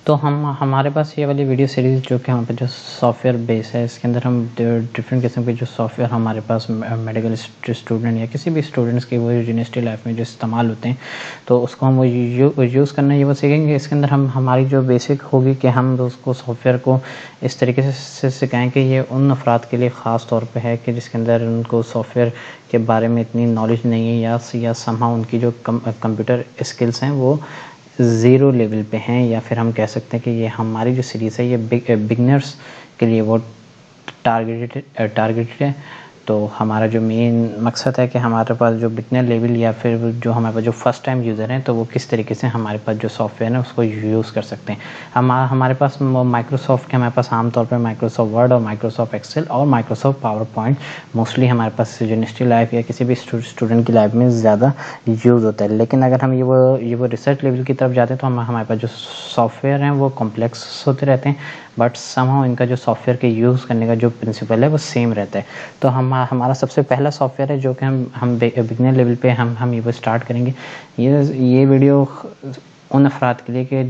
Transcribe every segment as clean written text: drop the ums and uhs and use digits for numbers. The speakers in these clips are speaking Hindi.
तो हमारे पास ये वाली वीडियो सीरीज़ जो कि हमारे पास जो सॉफ्टवेयर बेस है, इसके अंदर हम डिफरेंट किस्म के जो सॉफ्टवेयर हमारे पास मेडिकल स्टूडेंट या किसी भी स्टूडेंट्स के वो यूनिवर्सिटी लाइफ में जो इस्तेमाल होते हैं, तो उसको हम वो यूज़ करना ये वो सीखेंगे। इसके अंदर हम हमारी जो बेसिक होगी कि हम उसको सॉफ्टवेयर को इस तरीके से सिखाएँ कि ये उन अफराद के लिए ख़ास तौर पे है कि जिसके अंदर उनको सॉफ्टवेयर के बारे में इतनी नॉलेज नहीं है या समहाउ उनकी जो कंप्यूटर स्किल्स हैं वो ज़ीरो लेवल पे हैं, या फिर हम कह सकते हैं कि ये हमारी जो सीरीज़ है ये बिगनर्स के लिए वो टारगेटेड है। तो हमारा जो मेन मकसद है कि हमारे पास जो बिगनर लेवल या फिर जो हमारे पास जो फर्स्ट टाइम यूज़र हैं, तो वो किस तरीके से हमारे पास जो सॉफ्टवेयर है उसको यूज़ कर सकते हैं। हमारे पास माइक्रोसॉफ्ट के हमारे पास आमतौर पर माइक्रोसॉफ्ट वर्ड और माइक्रोसॉफ्ट एक्सेल और माइक्रोसॉफ्ट पावर पॉइंट मोस्टली हमारे पास यूनिवर्सिटी लाइफ या किसी भी स्टूडेंट की लाइफ में ज़्यादा यूज़ होता है। लेकिन अगर हम ये वो रिसर्च लेवल की तरफ जाते हैं तो हमारे पास जो सॉफ्टवेयर हैं वो कॉम्प्लेक्स होते रहते हैं, बट समहाउ इनका जो सॉफ्टवेयर के यूज़ करने का जो प्रिंसिपल है वो सेम रहता है। तो हमारा सबसे पहला सॉफ्टवेयर है जो कि हम बिगिनर लेवल पे हम ये स्टार्ट करेंगे। ये वीडियो उन अफराद के लिए कि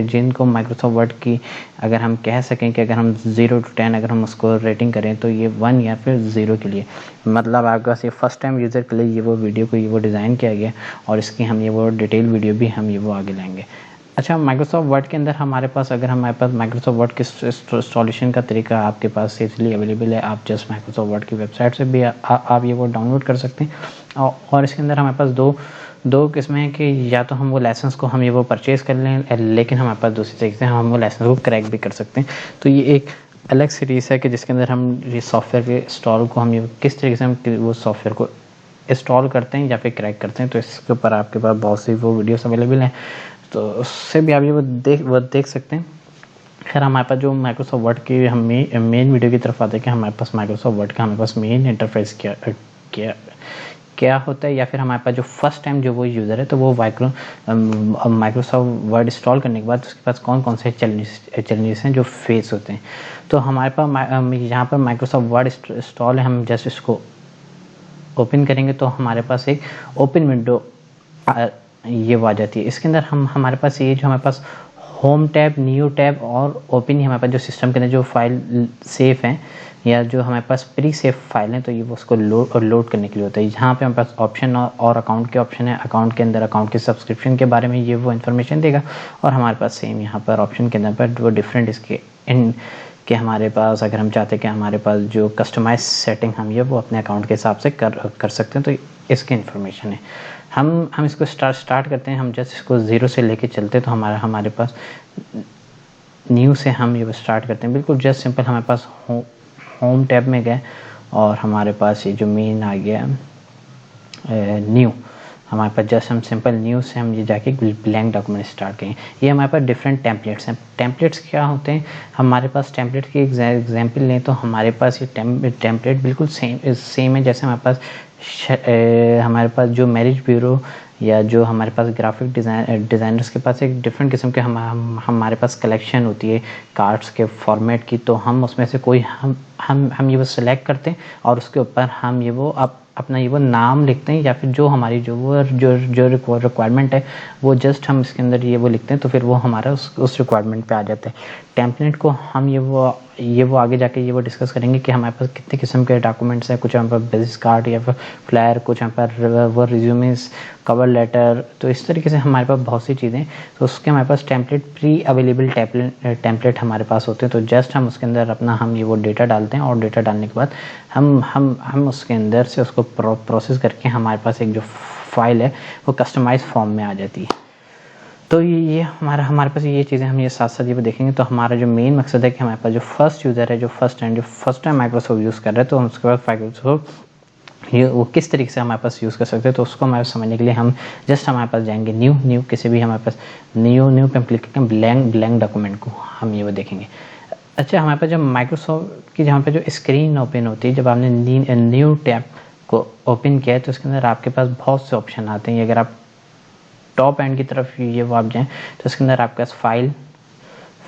जिनको माइक्रोसॉफ्ट वर्ड की अगर हम कह सकें कि अगर हम 0 to 10 अगर हम उसको रेटिंग करें तो ये 1 या फिर 0 के लिए, मतलब आपके पास ये फर्स्ट टाइम यूज़र के लिए ये वो वीडियो को ये वो डिज़ाइन किया गया और इसकी हम ये वो डिटेल वीडियो भी हम ये वो आगे लाएंगे। अच्छा, माइक्रोसॉफ्ट वर्ड के अंदर हमारे पास माइक्रोसॉफ्ट वर्ड के इंस्टॉलेशन का तरीका आपके पास सेफली अवेलेबल है। आप जस्ट माइक्रोसॉफ्ट वर्ड की वेबसाइट से भी आप ये वो डाउनलोड कर सकते हैं। और इसके अंदर हमारे पास दो किस्में हैं कि या तो हम वो लाइसेंस को हम ये वो परचेज़ कर लें, लेकिन हमारे पास दूसरी तरीके से हम वो लाइसेंस को क्रैक भी कर सकते हैं। तो ये एक अलग सीरीज़ है कि जिसके अंदर हम ये सॉफ्टवेयर के इंस्टॉल को हम ये किस तरीके से हम वो सॉफ्टवेयर को इंस्टॉल करते हैं या फिर क्रैक करते हैं। तो इसके ऊपर आपके पास बहुत सी वो वीडियोस अवेलेबल हैं, तो उससे भी आप ये वो देख सकते हैं। खैर, हमारे पास जो माइक्रोसॉफ्ट वर्ड की हम मेन वीडियो की तरफ आते हैं कि हमारे पास माइक्रोसॉफ्ट वर्ड का हमारे पास मेन इंटरफेस क्या होता है, या फिर हमारे पास जो फर्स्ट टाइम जो वो यूज़र है तो वो माइक्रोसॉफ्ट वर्ड इंस्टॉल करने के बाद उसके पास कौन कौन से चैलेंजेस हैं जो फेस होते हैं। तो हमारे पास यहाँ पर माइक्रोसॉफ्ट वर्ड इंस्टॉल है। हम जस्ट इसको ओपन करेंगे तो हमारे पास एक ओपन विंडो ये आ जाती है। इसके अंदर हमारे पास ये जो हमारे पास होम टैब, न्यू टैब और ओपन, हमारे पास जो सिस्टम के अंदर जो फाइल सेफ हैं या जो हमारे पास प्री सेफ फाइल हैं, तो ये वो उसको लोड करने के लिए होता है। यहाँ पे हमारे पास ऑप्शन और अकाउंट के ऑप्शन है। अकाउंट के अंदर अकाउंट के सब्सक्रिप्शन के बारे में ये वो इन्फॉर्मेशन देगा, और हमारे पास सेम यहाँ पर ऑप्शन के अंदर पर वो डिफरेंट इसके कि हमारे पास अगर हम चाहते हैं कि हमारे पास जो कस्टमाइज सेटिंग हम ये वो अपने अकाउंट के हिसाब से कर सकते हैं, तो इसकी इन्फॉर्मेशन है। हम इसको स्टार्ट करते हैं। हम जस्ट इसको 0 से लेके चलते हैं तो हमारे पास न्यू से हम ये स्टार्ट करते हैं। बिल्कुल जस्ट सिंपल हमारे पास होम टैब में गए और हमारे पास ये जो मेन आ गया न्यू, हमारे पास जस्ट हम सिंपल न्यू से हम ये जाके ब्लैंक डॉक्यूमेंट स्टार्ट करें। ये हमारे पास डिफरेंट टेम्पलेट्स हैं। टेम्पलेट्स क्या होते हैं? हमारे पास टेम्पलेट की एग्जांपल लें तो हमारे पास ये टेम्पलेट बिल्कुल सेम है जैसे हमारे पास जो मैरिज ब्यूरो या जो हमारे पास ग्राफिक डिज़ाइनर्स के पास एक डिफरेंट किस्म के हमारे पास कलेक्शन होती है कार्ड्स के फॉर्मेट की। तो हम उसमें से कोई हम ये वो सिलेक्ट करते हैं और उसके ऊपर हम ये वो अपना ये वो नाम लिखते हैं, या फिर जो हमारी जो रिक्वायरमेंट है वो जस्ट हम इसके अंदर ये वो लिखते हैं, तो फिर वो हमारा उस रिक्वायरमेंट पे आ जाता है। टेम्पलेट को हम ये वो आगे जाके ये वो डिस्कस करेंगे कि हमारे पास कितने किस्म के डॉक्यूमेंट्स हैं। कुछ हमारे पास बिजनेस कार्ड या फिर फ्लायर, कुछ हमारे पास वो रिज्यूमेस, कवर लेटर, तो इस तरीके से हमारे पास बहुत सी चीज़ें। तो उसके हमारे पास टेम्पलेट प्री अवेलेबल टेम्पलेट हमारे पास होते हैं। तो जस्ट हम उसके अंदर अपना हम ये वो डेटा डालते हैं, और डेटा डालने के बाद हम उसके अंदर से उसको प्रोसेस करके हमारे पास एक जो फाइल है वो कस्टमाइज फॉर्म में आ जाती है। तो ये हमारे पास ये चीज़ें हम ये साथ साथ ये भी देखेंगे। तो हमारा जो मेन मकसद है कि हमारे पास जो फर्स्ट यूज़र है, जो फर्स्ट टाइम माइक्रोसॉफ्ट यूज़ कर रहे हैं, तो हम उसके बाद माइक्रोसॉफ्ट ये वो किस तरीके से हमारे पास यूज़ कर सकते हैं। तो उसको हमारे समझने के लिए हम जस्ट हमारे पास जाएंगे न्यू किसी भी हमारे पास न्यू पे क्लिक करके ब्लैंक डॉक्यूमेंट को हम ये वो देखेंगे। अच्छा, हमारे पास जब माइक्रोसॉफ्ट की जहाँ पे जो स्क्रीन ओपन होती है, जब आपने न्यू टैब को ओपन किया है तो इसके अंदर आपके पास बहुत से ऑप्शन आते हैं। अगर आप टॉप एंड की तरफ ये वो आप जाएँ तो इसके अंदर आपके पास फाइल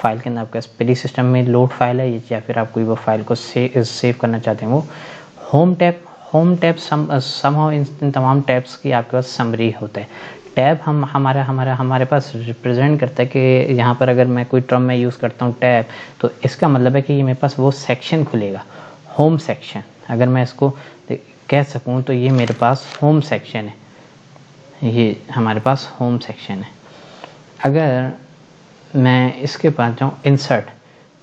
के अंदर आपके पास प्री सिस्टम में लोड फाइल है, या फिर आप कोई वो फाइल को सेव करना चाहते हैं वो होम टैब समहाउ इन तमाम टैब्स की आपके पास समरी होता है। टैब हमारे पास रिप्रेजेंट करता है कि यहाँ पर अगर मैं कोई टर्म में यूज़ करता हूँ टैब, तो इसका मतलब है कि ये मेरे पास वो सेक्शन खुलेगा, होम सेक्शन। अगर मैं इसको कह सकूँ तो ये मेरे पास होम सेक्शन है, ये हमारे पास होम सेक्शन है। अगर मैं इसके पास जाऊँ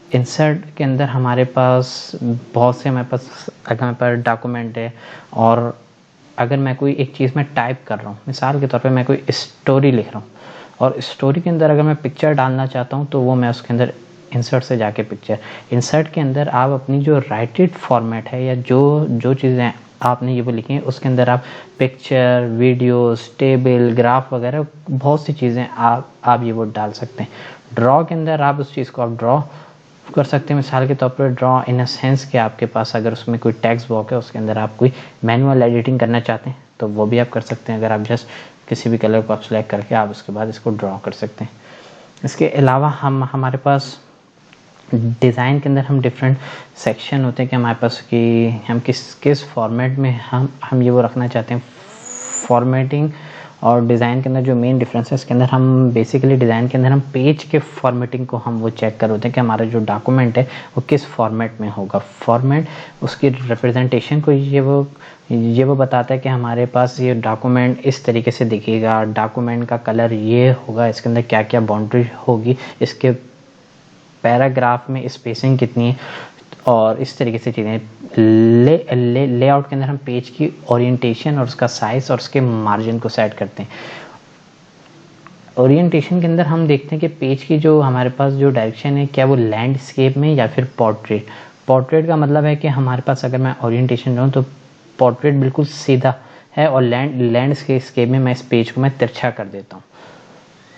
इंसर्ट के अंदर हमारे पास बहुत से हमारे पास डॉक्यूमेंट है, और अगर मैं कोई एक चीज़ में टाइप कर रहा हूँ, मिसाल के तौर पे मैं कोई स्टोरी लिख रहा हूँ, और स्टोरी के अंदर अगर मैं पिक्चर डालना चाहता हूँ तो वो मैं उसके अंदर इंसर्ट से जाके पिक्चर, इंसर्ट के अंदर आप अपनी जो राइटेड फॉर्मेट है या जो चीज़ें आपने ये वो लिखी हैं उसके अंदर आप पिक्चर, वीडियोस, टेबल, ग्राफ वगैरह बहुत सी चीज़ें आप ये वो डाल सकते हैं। ड्रॉ के अंदर आप उस चीज़ को आप ड्रॉ कर सकते हैं, मिसाल के तौर पर ड्रॉ इन अ सेंस कि आपके पास अगर उसमें कोई टेक्स्ट बॉक्स है, उसके अंदर आप कोई मैनुअल एडिटिंग करना चाहते हैं तो वो भी आप कर सकते हैं। अगर आप जस्ट किसी भी कलर को आप सिलेक्ट करके आप उसके बाद इसको ड्रॉ कर सकते हैं। इसके अलावा हमारे पास डिज़ाइन के अंदर हम डिफरेंट सेक्शन होते हैं कि हमारे पास कि हम किस फॉर्मेट में हम ये वो रखना चाहते हैं। फॉर्मेटिंग और डिज़ाइन के अंदर जो मेन डिफरेंस है, इसके अंदर हम बेसिकली डिज़ाइन के अंदर हम पेज के फॉर्मेटिंग को हम वो चेक कर होते हैं कि हमारा जो डॉक्यूमेंट है वो किस फॉर्मेट में होगा। फॉर्मेट उसकी रिप्रेजेंटेशन को ये वो बताता है कि हमारे पास ये डॉक्यूमेंट इस तरीके से दिखेगा, डॉक्यूमेंट का कलर ये होगा, इसके अंदर क्या क्या बाउंड्री होगी, इसके पैराग्राफ में स्पेसिंग कितनी है, और इस तरीके से चीज़ें। लेआउट के अंदर हम पेज की ओरिएंटेशन और उसका साइज और उसके मार्जिन को सेट करते हैं। ओरिएंटेशन के अंदर हम देखते हैं कि पेज की जो हमारे पास जो डायरेक्शन है, क्या वो लैंडस्केप में या फिर पोर्ट्रेट। पोर्ट्रेट का मतलब है कि हमारे पास अगर मैं ओरिएंटेशन लूँ तो पोर्ट्रेट बिल्कुल सीधा है, और लैंडस्केप में मैं इस पेज को मैं तिरछा कर देता हूँ।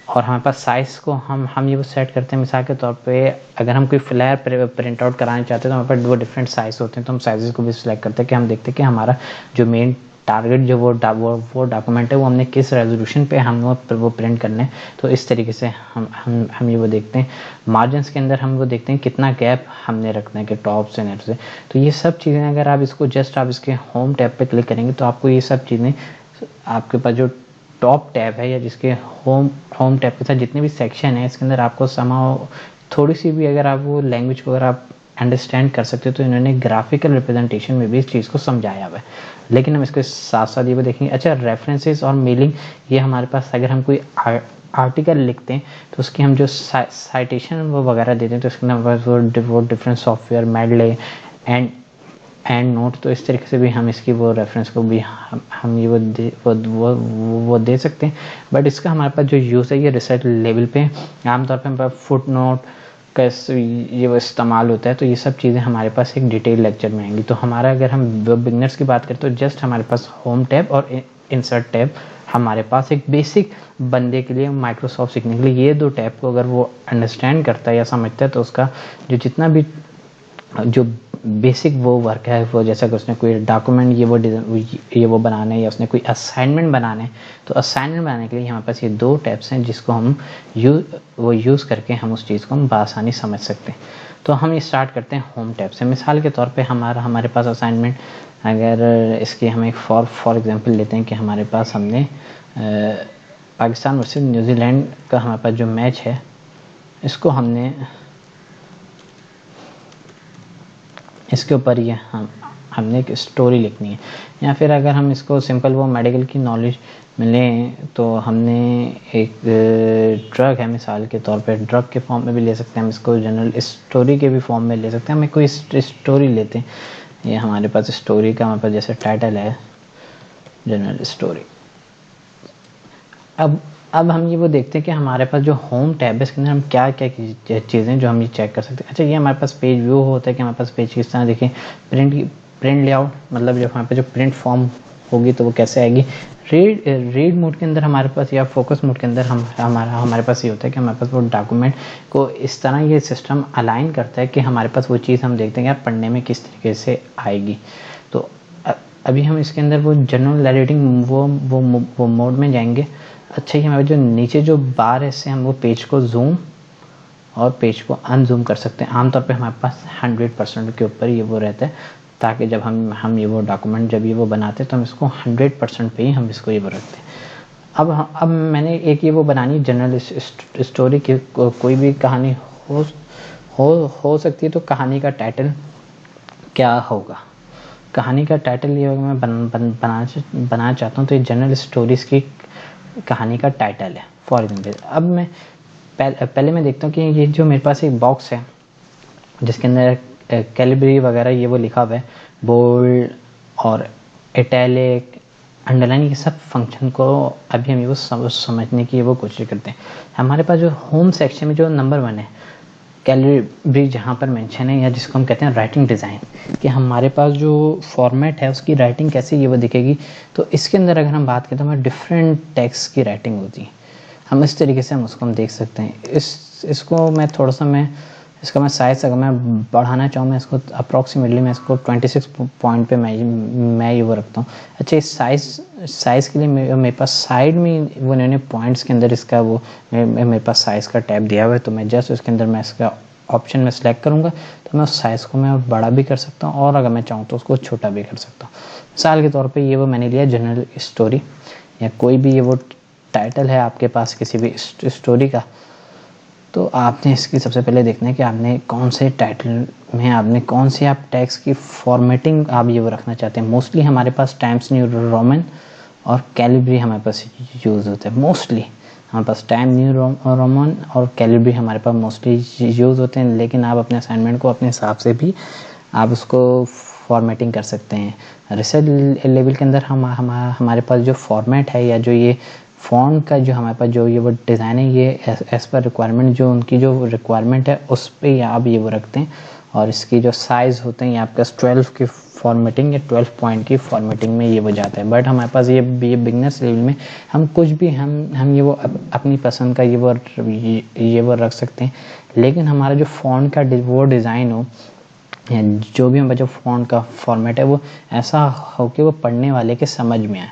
और हमारे पास साइज़ को हम ये वो सेट करते हैं। मिसाल के तौर पे अगर हम कोई फ्लायर प्रिंट आउट कराना चाहते हैं तो हमारे पास दो डिफरेंट साइज़ होते हैं, तो हम साइज़ को भी सिलेक्ट करते हैं कि हम देखते हैं कि हमारा जो मेन टारगेट जो वो डॉक्यूमेंट है वो हमने किस रेजोल्यूशन पे हम वो प्रिंट करने हैं। तो इस तरीके से हम ये वो देखते हैं। मार्जिन्स के अंदर हम वो देखते हैं कितना गैप हमने रखना है कि टॉप से नेट से। तो ये सब चीज़ें अगर आप इसको जस्ट आप इसके होम टैब पे क्लिक करेंगे तो आपको ये सब चीज़ें आपके पास जो टॉप टैब है या जिसके होम टैब के साथ जितने भी सेक्शन है इसके अंदर आपको समाव थोड़ी सी भी अगर आप वो लैंग्वेज को अगर आप अंडरस्टैंड कर सकते हो तो इन्होंने ग्राफिकल रिप्रेजेंटेशन में भी इस चीज़ को समझाया हुआ है। लेकिन हम इसके साथ साथ ये भी देखेंगे। अच्छा, रेफरेंसेस और मेलिंग, ये हमारे पास अगर हम कोई आर्टिकल लिखते हैं तो उसकी हम जो साइटेशन वो वगैरह देते हैं तो इसके अंदर वो different software medley and note, तो इस तरीके से भी हम इसकी वो रेफरेंस को भी हम ये वो दे सकते हैं। बट इसका हमारे पास जो यूज़ है ये रिसर्च लेवल पे आमतौर पे हमारे फुट नोट कैसे ये वो इस्तेमाल होता है। तो ये सब चीज़ें हमारे पास एक डिटेल लेक्चर में आएंगी। तो हमारा अगर हम बिगनर्स की बात करें तो जस्ट हमारे पास होम टैब और इंसर्ट टैब हमारे पास एक बेसिक बंदे के लिए माइक्रोसॉफ्ट सीखने के लिए ये दो टैब को अगर वो अंडरस्टैंड करता है या समझता है तो उसका जो जितना भी जो बेसिक वो वर्क है वो, जैसा कि उसने कोई डॉक्यूमेंट ये वो बनाना है या उसने कोई असाइनमेंट बनाना है तो असाइनमेंट बनाने के लिए हमारे पास ये दो टैब्स हैं जिसको हम यूज़ करके हम उस चीज़ को हम बआसानी समझ सकते हैं। तो हम ये स्टार्ट करते हैं होम टैब से। मिसाल के तौर पे हमारे पास असाइनमेंट, अगर इसकी हम एक फॉर एग्जांपल लेते हैं कि हमारे पास हमने पाकिस्तान वर्सेस न्यूजीलैंड का हमारे पास जो मैच है इसको इसके ऊपर ये हमने एक स्टोरी लिखनी है। या फिर अगर हम इसको सिंपल वो मेडिकल की नॉलेज मिलें तो हमने एक ड्रग है, मिसाल के तौर पे ड्रग के फॉर्म में भी ले सकते हैं, हम इसको जनरल स्टोरी के भी फॉर्म में ले सकते हैं। हम कोई स्टोरी लेते हैं, ये हमारे पास स्टोरी का हमारे पास जैसे टाइटल है जनरल स्टोरी। अब हम ये वो देखते हैं कि हमारे पास जो होम टैब है इसके अंदर हम क्या क्या चीज़ें जो हम ये चेक कर सकते हैं। अच्छा, ये हमारे पास पेज व्यू होता है कि हमारे पास पेज किस तरह देखें। प्रिंट लेआउट मतलब जो हमारे पास जो प्रिंट फॉर्म होगी तो वो कैसे आएगी। रीड मोड के अंदर हमारे पास या फोकस मोड के अंदर हमारे पास ये होता है कि हमारे पास वो डॉक्यूमेंट को इस तरह ये सिस्टम अलाइन करता है कि हमारे पास वो चीज़ हम देखते हैं यार पढ़ने में किस तरीके से आएगी। तो अभी हम इसके अंदर वो जनरल एडिटिंग वो मोड में जाएंगे। अच्छा, ये हमारे जो नीचे जो बार है इससे हम वो पेज को जूम और पेज को अनजूम कर सकते हैं। आमतौर पे हमारे पास 100% के ऊपर ये वो रहता है ताकि जब हम ये वो डॉक्यूमेंट जब ये वो बनाते हैं तो हम इसको 100% पे ही हम इसको ये वो रखते हैं। अब मैंने एक ये वो बनानी जनरल स्टोरी की, कोई भी कहानी हो सकती है। तो कहानी का टाइटल क्या होगा? कहानी का टाइटल ये होगा, मैं बनाना चाहता हूँ तो ये जनरल स्टोरीज की कहानी का टाइटल है। फॉर एग्जाम्पल अब मैं पहले मैं देखता हूँ कि ये जो मेरे पास एक बॉक्स है जिसके अंदर कैलिब्री वगैरह ये वो लिखा हुआ है, बोल्ड और इटैलिक, अंडरलाइन, ये सब फंक्शन को अभी हम ये वो समझने की वो कोशिश करते हैं। हमारे पास जो होम सेक्शन में जो नंबर 1 है कैलिब्री, जहाँ पर मेंशन है, या जिसको हम कहते हैं राइटिंग डिज़ाइन, कि हमारे पास जो फॉर्मेट है उसकी राइटिंग कैसे ये वो दिखेगी। तो इसके अंदर अगर हम बात करें तो हमारे डिफरेंट टेक्स्ट की राइटिंग होती है। हम इस तरीके से हम देख सकते हैं। इसको मैं थोड़ा सा इसका मैं साइज़ अगर मैं बढ़ाना चाहूँ, मैं इसको अप्रॉक्सीमेटली मैं इसको 26 पॉइंट पे मैं ये वो रखता हूँ। अच्छा, इस साइज़ के लिए मेरे पास साइड में वो इन्होंने पॉइंट्स के अंदर इसका वो मेरे पास साइज़ का टैब दिया हुआ है। तो मैं जस्ट उसके अंदर मैं इसका ऑप्शन में सेलेक्ट करूँगा तो मैं उस साइज़ को मैं बड़ा भी कर सकता हूँ और अगर मैं चाहूँ तो उसको छोटा भी कर सकता हूँ। मिसाल के तौर पर ये वो मैंने लिया जनरल स्टोरी, या कोई भी ये वो टाइटल है आपके पास किसी भी स्टोरी का। तो आपने इसकी सबसे पहले देखना है कि आपने कौन से टाइटल में आपने कौन से आप टेक्स्ट की फॉर्मेटिंग आप ये वो रखना चाहते हैं। मोस्टली हमारे पास टाइम्स न्यू रोमन और कैलिब्री हमारे पास यूज़ होते हैं। मोस्टली हमारे पास टाइम न्यू रोमन और कैलिब्री हमारे पास मोस्टली यूज़ होते हैं, लेकिन आप अपने असाइनमेंट को अपने हिसाब से भी आप उसको फॉर्मेटिंग कर सकते हैं। रिसर्च लेवल के अंदर हमारे पास जो फॉर्मेट है या जो ये फ़ॉन्ट का जो हमारे पास जो ये वो डिज़ाइन है, ये एज़ पर रिक्वायरमेंट जो उनकी जो रिक्वायरमेंट है उस पर ही आप ये वो रखते हैं। और इसकी जो साइज़ होते हैं ये आपका 12 की फॉर्मेटिंग या 12 पॉइंट की फॉर्मेटिंग में ये वो जाता है। बट हमारे पास ये बिगनर्स लेवल में हम कुछ भी हम ये वो अपनी पसंद का ये वो रख सकते हैं। लेकिन हमारा जो फ़ॉन्ट का वो डिज़ाइन हो, जो भी हमारा जो फ़ॉन्ट का फॉर्मेट है वो ऐसा हो कि वो पढ़ने वाले के समझ में आए।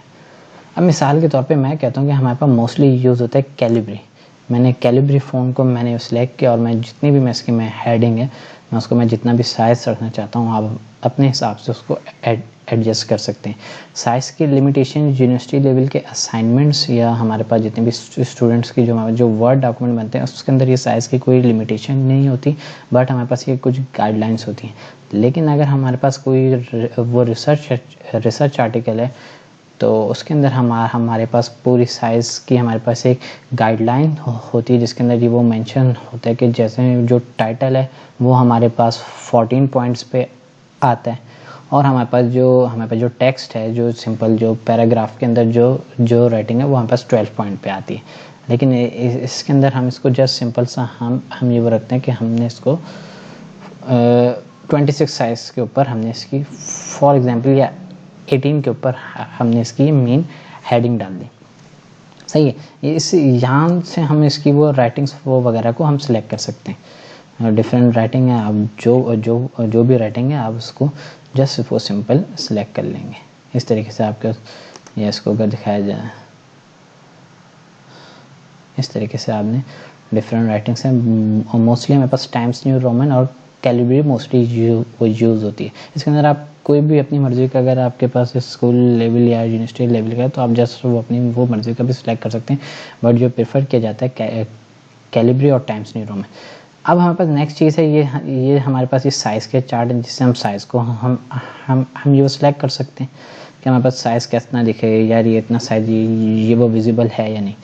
अब मिसाल के तौर पे मैं कहता हूँ कि हमारे पास मोस्टली यूज़ होता है कैलिब्री। मैंने कैलिब्री फ़ॉन्ट को मैंने सिलेक्ट किया और मैं जितनी भी मैं इसकी हेडिंग है मैं उसको मैं जितना भी साइज़ रखना चाहता हूँ आप अपने हिसाब से उसको एडजस्ट कर सकते हैं। साइज़ की लिमिटेशन यूनिवर्सिटी लेवल के असाइनमेंट्स या हमारे पास जितने भी स्टूडेंट्स की जो वर्ड डॉक्यूमेंट बनते हैं उसके अंदर ये साइज़ की कोई लिमिटेशन नहीं होती, बट हमारे पास ये कुछ गाइडलाइंस होती हैं। लेकिन अगर हमारे पास कोई वो रिसर्च आर्टिकल है तो उसके अंदर हमारे पास पूरी साइज़ की हमारे पास एक गाइडलाइन होती है जिसके अंदर ये वो मेंशन होता है कि जैसे जो टाइटल है वो हमारे पास 14 पॉइंट्स पे आता है और हमारे पास जो टेक्स्ट है, जो सिंपल जो पैराग्राफ के अंदर जो राइटिंग है वो हमारे पास 12 पॉइंट पे आती है। लेकिन इसके अंदर हम इसको जस्ट सिंपल सा हम ये वो रखते हैं कि हमने इसको 26 साइज़ के ऊपर हमने इसकी फॉर एग्जांपल या 18 के ऊपर हमने इसकी मेन हेडिंग डाल दी। सही है। इस यहाँ से हम इसकी वो राइटिंग्स वो वगैरह को हम सिलेक्ट कर सकते हैं। डिफरेंट राइटिंग है, आप जो भी राइटिंग है आप उसको जस्ट वो सिंपल सिलेक्ट कर लेंगे। इस तरीके से आपके ये इसको अगर दिखाया जाए इस तरीके से आपने डिफरेंट राइटिंग्स हैं। मोस्टली हमारे पास टाइम्स न्यू रोमन और कैलिब्री मोस्टली यूज़ होती है। इसके अंदर आप कोई भी अपनी मर्ज़ी का, अगर आपके पास स्कूल लेवल या यूनिवर्सिटी लेवल का है तो आप जस्ट वो अपनी वो मर्ज़ी का भी सिलेक्ट कर सकते हैं, बट जो प्रेफर किया जाता है कैलिब्री और टाइम्स न्यू रोमन। अब हमारे पास नेक्स्ट चीज़ है ये हमारे पास ये साइज़ के चार्ट है जिससे हम साइज़ को हम ये सिलेक्ट कर सकते हैं कि हमारे पास साइज़ कितना दिखे, यार ये इतना साइज़ ये वो विजिबल है या नहीं।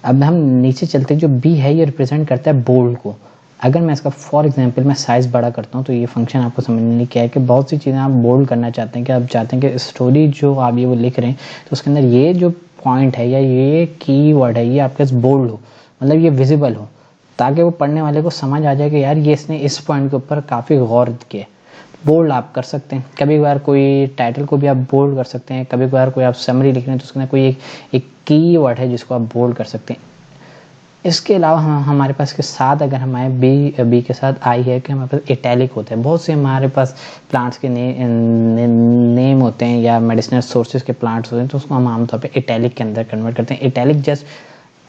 अब हम नीचे चलते हैं, जो बी है ये रिप्रेजेंट करता है बोल्ड को। अगर मैं इसका फॉर एग्जांपल मैं साइज़ बड़ा करता हूँ तो ये फंक्शन आपको समझने क्या है कि बहुत सी चीज़ें आप बोल्ड करना चाहते हैं कि आप चाहते हैं कि स्टोरी जो आप ये वो लिख रहे हैं तो उसके अंदर ये जो पॉइंट है या ये कीवर्ड है ये आपके पास बोल्ड हो, मतलब ये विजिबल हो, ताकि वो पढ़ने वाले को समझ आ जाए कि यार ये इसने इस पॉइंट के ऊपर काफ़ी गौर किया। बोल्ड आप कर सकते हैं। कभी कभार कोई टाइटल को भी आप बोल्ड कर सकते हैं। कभी कभार कोई आप समरी लिख रहे हैं तो उसके अंदर कोई एक कीवर्ड है जिसको आप बोल्ड कर सकते हैं। इसके अलावा हमारे पास के साथ अगर हमारे बी के साथ आई है कि हमारे पास इटैलिक होता है। बहुत से हमारे पास प्लांट्स के नेम होते हैं या मेडिसिनल सोर्सेज के प्लांट्स होते हैं तो उसको हम आमतौर पे इटैलिक के अंदर कन्वर्ट करते हैं। इटैलिक जस्ट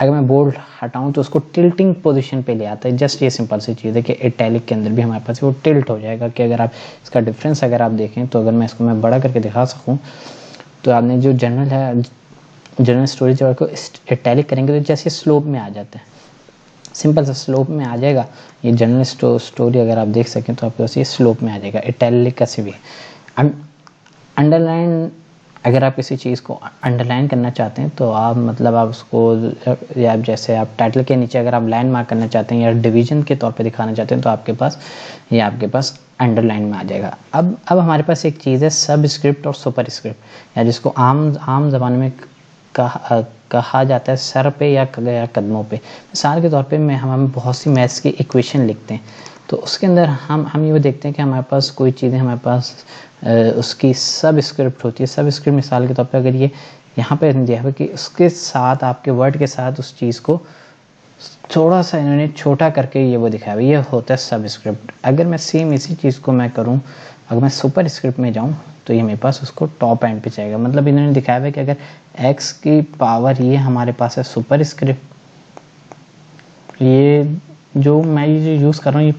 अगर मैं बोल्ड हटाऊं तो उसको टिल्टिंग पोजीशन पे ले आता है। जस्ट ये सिंपल सी चीज़ है कि इटैलिक के अंदर भी हमारे पास वो टिल्ट हो जाएगा कि अगर आप इसका डिफरेंस अगर आप देखें तो अगर मैं इसको मैं बड़ा करके दिखा सकूँ तो आपने जो जनरल है जनरल स्टोरी वर्ड को इटैलिक करेंगे तो जैसे स्लोप में आ जाता है, सिंपल सा स्लोप में आ जाएगा। ये जनरल स्टोरी अगर आप देख सकें तो आपके पास ये स्लोप में आ जाएगा, इटैलिक का से भी। अंडरलाइन, अगर आप किसी चीज़ को अंडरलाइन करना चाहते हैं तो आप मतलब आप उसको, या जैसे आप टाइटल के नीचे अगर आप लाइन मार्क करना चाहते हैं या डिवीजन के तौर पे दिखाना चाहते हैं तो आपके पास अंडरलाइन में आ जाएगा। अब हमारे पास एक चीज़ है सब स्क्रिप्ट और सुपर स्क्रिप्ट, या जिसको आम ज़बान में कहा जाता है सर पे या कदमों पे। मिसाल के तौर पे हम बहुत सी मैथ्स की इक्वेशन लिखते हैं तो उसके अंदर हम ये देखते हैं कि हमारे पास कोई चीज़ें, हमारे पास उसकी सब स्क्रिप्ट होती है। सब स्क्रिप्ट मिसाल के तौर पे अगर ये यहाँ पे दिया हुआ कि उसके साथ आपके वर्ड के साथ उस चीज़ को थोड़ा सा इन्होंने छोटा करके ये वो दिखाया हुआ, ये होता है सब स्क्रिप्ट। अगर मैं सेम इसी चीज़ को मैं करूँ, अगर मैं सुपर स्क्रिप्ट में जाऊँ तो ये मेरे पास उसको टॉप एंड पे जाएगा। मतलब इन्होंने दिखाया हुआ है कि अगर x की पावर ये हमारे पास है सुपर स्क्रिप्ट, ये जो मैं ये यूज़ कर रहा हूँ, ये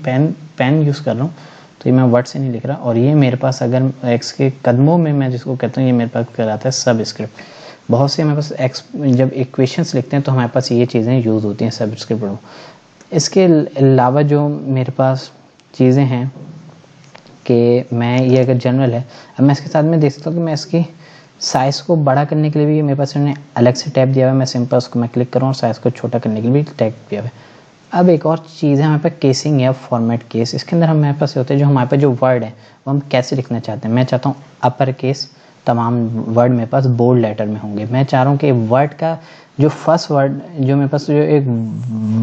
पेन यूज़ कर रहा हूँ तो ये मैं वर्ड से नहीं लिख रहा, और ये मेरे पास अगर x के कदमों में मैं जिसको कहता हूँ ये मेरे पास कहलाता है सब स्क्रिप्ट। बहुत से हमारे पास x जब इक्वेशंस लिखते हैं तो हमारे पास ये चीज़ें यूज़ होती हैं सब स्क्रिप्ट में। इसके अलावा जो मेरे पास चीज़ें हैं कि मैं ये अगर जनरल है, अब मैं इसके साथ में देख सकता हूँ कि मैं इसकी साइज़ को बड़ा करने के लिए भी मेरे पास उन्होंने अलग से टैब दिया हुआ है। मैं सिंपल उसको मैं क्लिक करूँ और साइज़ को छोटा करने के लिए भी टैब दिया हुआ है। अब एक और चीज़ है हमारे पास केसिंग या फॉर्मेट केस। इसके अंदर हमारे पास होते हैं जो हमारे पास जो वर्ड है वो हम कैसे लिखना चाहते हैं। मैं चाहता हूँ अपर केस, तमाम वर्ड मेरे पास बोल्ड लेटर में होंगे। मैं चाह रहा हूँ कि वर्ड का जो फर्स्ट वर्ड, जो मेरे पास जो एक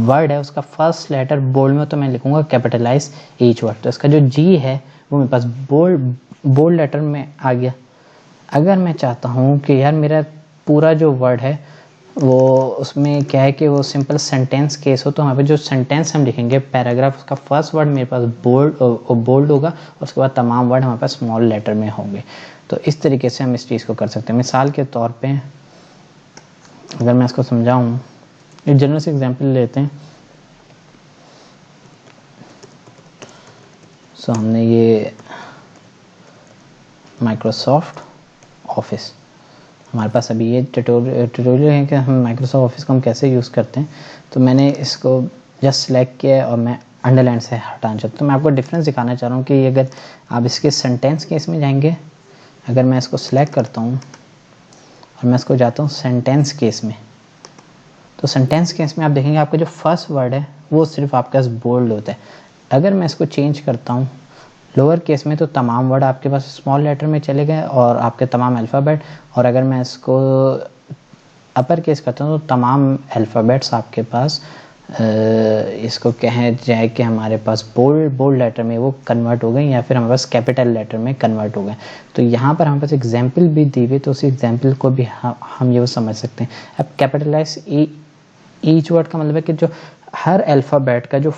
वर्ड है उसका फर्स्ट लेटर बोल्ड में, तो मैं लिखूँगा कैपिटलाइज ईच वर्ड। तो इसका जो जी है वो मेरे पास बोल्ड लेटर में आ गया। अगर मैं चाहता हूँ कि यार मेरा पूरा जो वर्ड है वो उसमें क्या है कि वो सिंपल सेंटेंस केस हो, तो हमारे जो सेंटेंस हम लिखेंगे पैराग्राफ, उसका फर्स्ट वर्ड मेरे पास बोल्ड होगा और उसके बाद तमाम वर्ड हमारे पास स्मॉल लेटर में होंगे। तो इस तरीके से हम इस चीज़ को कर सकते हैं। मिसाल के तौर पे अगर मैं इसको समझाऊँ, एक जनरल से एग्जांपल लेते हैं। सो हमने ये माइक्रोसॉफ्ट ऑफिस, हमारे पास अभी ये ट्यूटोरियल है कि हम माइक्रोसॉफ्ट ऑफिस को हम कैसे यूज़ करते हैं। तो मैंने इसको जस्ट सेलेक्ट किया और मैं अंडरलाइन से हटाना चाहता हूँ। तो मैं आपको डिफरेंस दिखाना चाह रहा हूँ कि अगर आप इसके सेंटेंस केस में जाएंगे, अगर मैं इसको सिलेक्ट करता हूँ और मैं इसको जाता हूँ सेंटेंस केस में, तो सेंटेंस केस में आप देखेंगे आपका जो फर्स्ट वर्ड है वो सिर्फ आपके पास बोल्ड होता है। अगर मैं इसको चेंज करता हूँ लोअर केस में तो तमाम वर्ड आपके पास स्मॉल लेटर में चले गए और आपके तमाम अल्फ़ाबेट, और अगर मैं इसको अपर केस करता हूँ तो तमाम अल्फ़ाबेट्स आपके पास इसको कहें जाए कि हमारे पास बोल्ड लेटर में वो कन्वर्ट हो गए या फिर हमारे पास कैपिटल लेटर में कन्वर्ट हो गए। तो यहाँ पर हमारे पास एग्जाम्पल भी दी हुई, तो उस एग्जाम्पल को भी हम ये वो समझ सकते हैं। अब कैपिटलाइज ईच वर्ड का मतलब है कि जो हर अल्फ़ाबेट का जो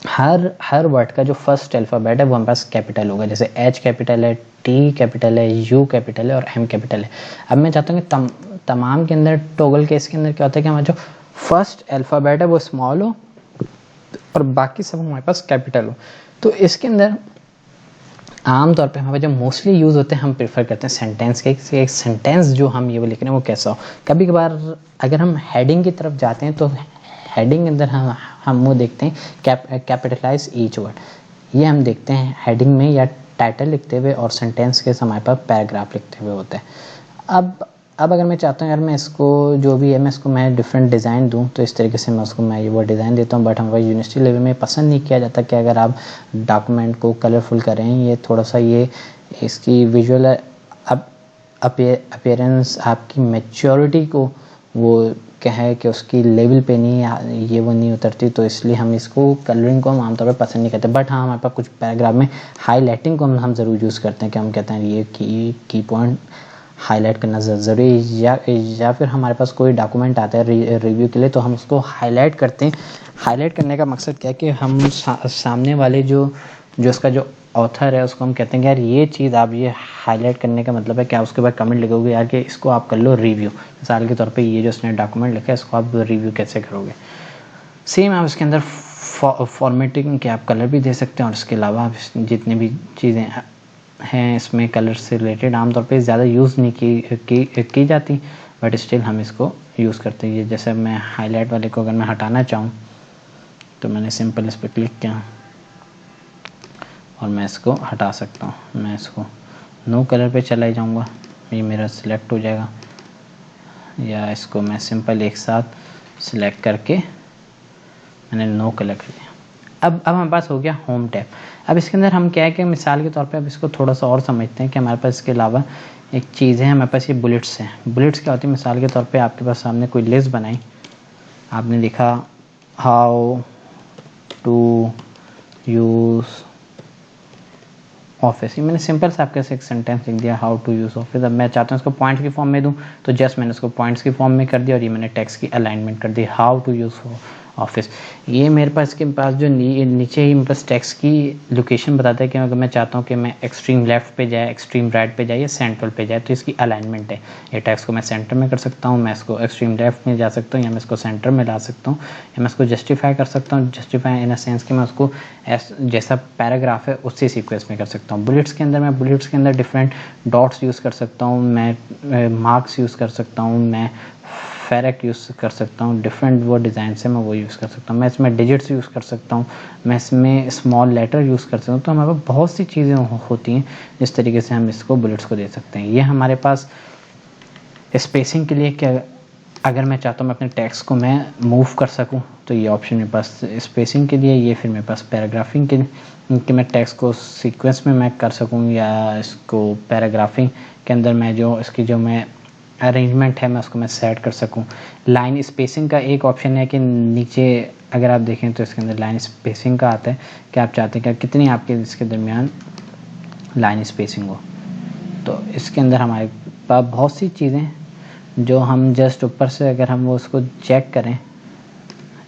हर वर्ड का जो फर्स्ट अल्फ़ाबेट है वो हमारे पास कैपिटल होगा। जैसे एच कैपिटल है, टी कैपिटल है, यू कैपिटल है और एम कैपिटल है। अब मैं चाहता हूँ कि तमाम के अंदर टॉगल केस के अंदर क्या होता है कि हमारा जो फर्स्ट अल्फ़ाबेट है वो स्मॉल हो और बाकी सब हमारे पास कैपिटल हो। तो इसके अंदर आमतौर पे हमारे जो मोस्टली यूज़ होते हैं हम प्रेफर करते हैं सेंटेंस के। एक सेंटेंस जो हम ये वो लिख रहे हैं वो कैसा हो। कभी कभार अगर हम हेडिंग की तरफ जाते हैं तो हेडिंग के अंदर हम वो देखते हैं कैपिटलाइज ईच वर्ड, ये हम देखते हैं हेडिंग में या टाइटल लिखते हुए, और सेंटेंस के हमारे पास पैराग्राफ लिखते हुए होता है। अब अगर मैं चाहता हूँ यार मैं इसको जो भी है मैं इसको मैं डिफरेंट डिज़ाइन दूँ, तो इस तरीके से मैं उसको मैं ये वो डिज़ाइन देता हूँ। बट हमारे यूनिवर्सिटी लेवल में पसंद नहीं किया जाता कि अगर आप डॉक्यूमेंट को कलरफुल करें, ये थोड़ा सा ये इसकी विजुअल अपीयरेंस आपकी मैच्योरिटी को वो क्या है कि उसकी लेवल पे नहीं ये वो नहीं उतरती, तो इसलिए हम इसको कलरिंग को हम आमतौर पर पसंद नहीं करते। बट हाँ, हमारे पास कुछ पैराग्राफ में हाईलाइटिंग को हम ज़रूर यूज़ करते हैं कि हम कहते हैं ये की पॉइंट हाईलाइट करना ज़रूरी, या फिर हमारे पास कोई डॉक्यूमेंट आता है रिव्यू के लिए तो हम उसको हाईलाइट करते हैं। हाईलाइट करने का मकसद क्या है कि हम सामने वाले जो उसका जो ऑथर है उसको हम कहते हैं कि यार ये चीज़ आप ये हाईलाइट करने का मतलब है कि आप उसके बाद कमेंट लिखोगे यार कि इसको आप कर लो रिव्यू। मिसाल के तौर पे ये जो उसने डॉक्यूमेंट लिखा है इसको आप रिव्यू कैसे करोगे। सेम आप इसके अंदर फॉर्मेटिंग के आप कलर भी दे सकते हैं, और इसके अलावा आप जितनी भी चीज़ें हैं इसमें कलर से रिलेटेड आमतौर पे ज़्यादा यूज़ नहीं की जाती, बट स्टिल हम इसको यूज़ करते हैं। ये जैसे मैं हाईलाइट वाले को अगर मैं हटाना चाहूँ तो मैंने सिंपल इस पर क्लिक किया और मैं इसको हटा सकता हूँ। मैं इसको नो कलर पे चला जाऊँगा, ये मेरा सिलेक्ट हो जाएगा, या इसको मैं सिंपल एक साथ सिलेक्ट करके मैंने नो कलर कर दिया। अब हमारे पास हो गया होम टैब। अब इसके अंदर हम क्या है कि मिसाल के तौर पे अब इसको थोड़ा सा और समझते हैं कि हमारे पास इसके अलावा एक चीज़ है, हमारे पास ये बुलेट्स हैं। बुलेट्स क्या होती है, मिसाल के तौर पे आपके पास सामने कोई लिस्ट बनाई, आपने लिखा हाउ टू यूज़ ऑफिस, ये मैंने सिंपल सा आपके एक सेंटेंस लिख दिया, हाउ टू यूज़ ऑफिस। अब मैं चाहता हूँ इसको पॉइंट्स की फॉर्म में दूँ, तो जस्ट मैंने इसको पॉइंट्स की फॉर्म में कर दिया और ये मैंने टेक्स्ट की अलाइनमेंट कर दी, हाउ टू यूज़ ऑफिस। ये मेरे पास के पास जो नीचे ही मेरे पास टेक्स्ट की लोकेशन बताता है कि अगर मैं चाहता हूँ कि मैं एक्सट्रीम लेफ्ट पे जाए, एक्सट्रीम राइट पे जाए या सेंट्रल पे जाए, तो इसकी अलाइनमेंट है। ये टेक्स्ट को मैं सेंटर में कर सकता हूँ, मैं इसको एक्सट्रीम लेफ्ट में जा सकता हूँ, या मैं इसको सेंटर में ला सकता हूँ, या मैं इसको जस्टिफाई कर सकता हूँ। जस्टिफाई इन अ सेंस कि मैं उसको जैसा पैराग्राफ है उसी सीक्वेंस में कर सकता हूँ। बुलेट्स के अंदर मैं बुलेट्स के अंदर डिफरेंट डॉट्स यूज़ कर सकता हूँ, मैं मार्क्स यूज़ कर सकता हूँ, मैं फेरेक्ट यूज़ कर सकता हूँ, डिफरेंट वो डिज़ाइन से मैं वो यूज़ कर सकता हूँ, मैं इसमें डिजिट्स यूज़ कर सकता हूँ, मैं इसमें स्मॉल लेटर यूज़ कर सकता हूँ। तो हमारे पास बहुत सी चीज़ें होती हैं जिस तरीके से हम इसको बुलेट्स को दे सकते हैं। ये हमारे पास स्पेसिंग के लिए क्या, अगर मैं चाहता हूँ मैं अपने टेक्स्ट को मैं मूव कर सकूँ तो ये ऑप्शन मेरे पास स्पेसिंग के लिए, ये फिर मेरे पास पैराग्राफिंग के कि मैं टेक्स्ट को सीक्वेंस में मैं कर सकूँ, या इसको पैराग्राफिंग के अंदर मैं जो इसकी जो मैं अरेंजमेंट है मैं उसको मैं सेट कर सकूं। लाइन स्पेसिंग का एक ऑप्शन है कि नीचे अगर आप देखें तो इसके अंदर लाइन स्पेसिंग का आता है कि आप चाहते हैं कि कितनी आपके इसके दरमियान लाइन स्पेसिंग हो। तो इसके अंदर हमारे पास बहुत सी चीज़ें जो हम जस्ट ऊपर से अगर हम वो उसको चेक करें,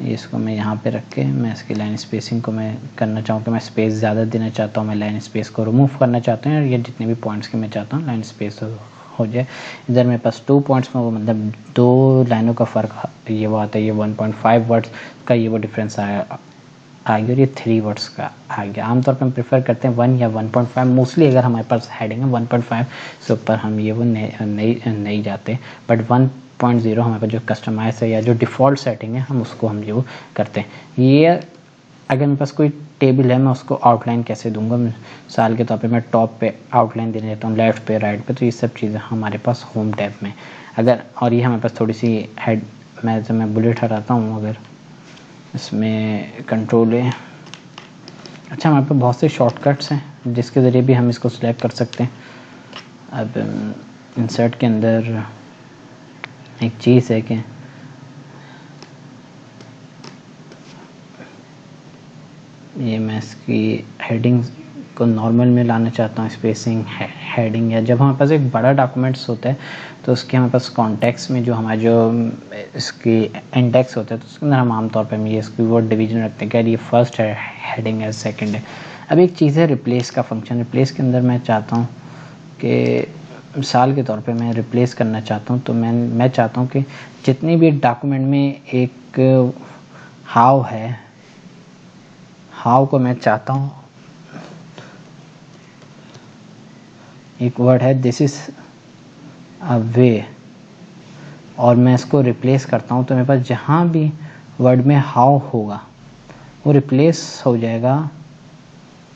इसको मैं यहाँ पे रख के मैं इसकी लाइन स्पेसिंग को मैं करना चाहूँ कि मैं स्पेस ज़्यादा देना चाहता हूँ, मैं लाइन स्पेस को रिमूव करना चाहता हूँ, और ये जितने भी पॉइंट्स के मैं चाहता हूँ लाइन स्पेस हो जाए। इधर मेरे पास 2 पॉइंट्स में वो मतलब 2 लाइनों का फ़र्क ये वो आता है, ये 1.5 वर्ड्स का ये वो डिफरेंस आ गया, और ये 3 वर्ड्स का आ गया। आमतौर पर हम प्रेफर करते हैं 1 या 1.5, मोस्टली अगर हमारे पास हेडिंग है 1.5 से ऊपर हम ये वो नहीं जाते, बट 1.0 हमारे पास जो कस्टमाइज है या जो डिफ़ॉल्ट सेटिंग है हम उसको हम ये वो करते हैं। ये अगर मेरे पास कोई टेबल है मैं उसको आउटलाइन कैसे दूंगा, मिसाल के तौर पे मैं टॉप पे आउटलाइन देने देता हूँ, लेफ़्ट पे, राइट पे, तो ये सब चीज़ें हमारे पास होम टैब में अगर, और ये हमारे पास थोड़ी सी हेड, मैं बुलेट हटाता हूँ, अगर इसमें कंट्रोल है, अच्छा हमारे पास बहुत से शॉर्टकट्स हैं जिसके ज़रिए भी हम इसको सिलेक्ट कर सकते हैं। अब इंसर्ट के अंदर एक चीज़ है कि ये मैं इसकी हेडिंग को नॉर्मल में लाना चाहता हूँ, स्पेसिंग हेडिंग, या जब हमारे पास एक बड़ा डॉक्यूमेंट्स होता है तो उसके हमारे पास कॉन्टेक्स्ट में जो हमारे जो इसकी इंडेक्स होता है तो उसके अंदर हम आमतौर पर ये इसकी वो डिवीजन रखते हैं कि ये फर्स्ट है हेडिंग है, सेकंड है। अब एक चीज़ है रिप्लेस का फंक्शन। रिप्लेस के अंदर मैं चाहता हूँ कि मिसाल के तौर पे मैं रिप्लेस करना चाहता हूँ, तो मैं चाहता हूँ कि जितनी भी डॉक्यूमेंट में एक हाउ है, हाउ को मैं चाहता हूँ एक वर्ड है दिस इज़ अ वे, और मैं इसको रिप्लेस करता हूँ तो मेरे पास जहाँ भी वर्ड में हाउ होगा वो रिप्लेस हो जाएगा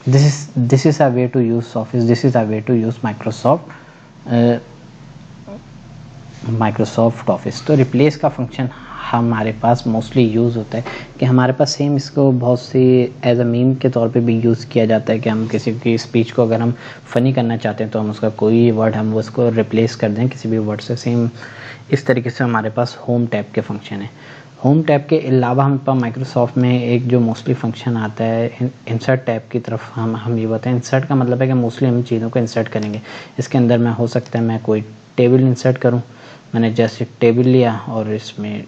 this is a way to use Office, this is a way to use Microsoft Office. तो रिप्लेस का फंक्शन हमारे पास मोस्टली यूज़ होता है कि हमारे पास सेम इसको बहुत सी एज अ मीम के तौर पे भी यूज़ किया जाता है कि हम किसी की स्पीच को अगर हम फ़नी करना चाहते हैं तो हम उसका कोई वर्ड हम उसको रिप्लेस कर दें किसी भी वर्ड से। सेम इस तरीके से हमारे पास होम टैब के फंक्शन है। होम टैब के अलावा हमारे पास माइक्रोसॉफ्ट में एक जो मोस्टली फंक्शन आता है इंसर्ट टैब की तरफ हम ये बताएं। इंसर्ट का मतलब है कि मोस्टली हम चीज़ों को इंसर्ट करेंगे। इसके अंदर मैं हो सकता है मैं कोई टेबल इंसर्ट करूँ, मैंने जैसे टेबल लिया और इसमें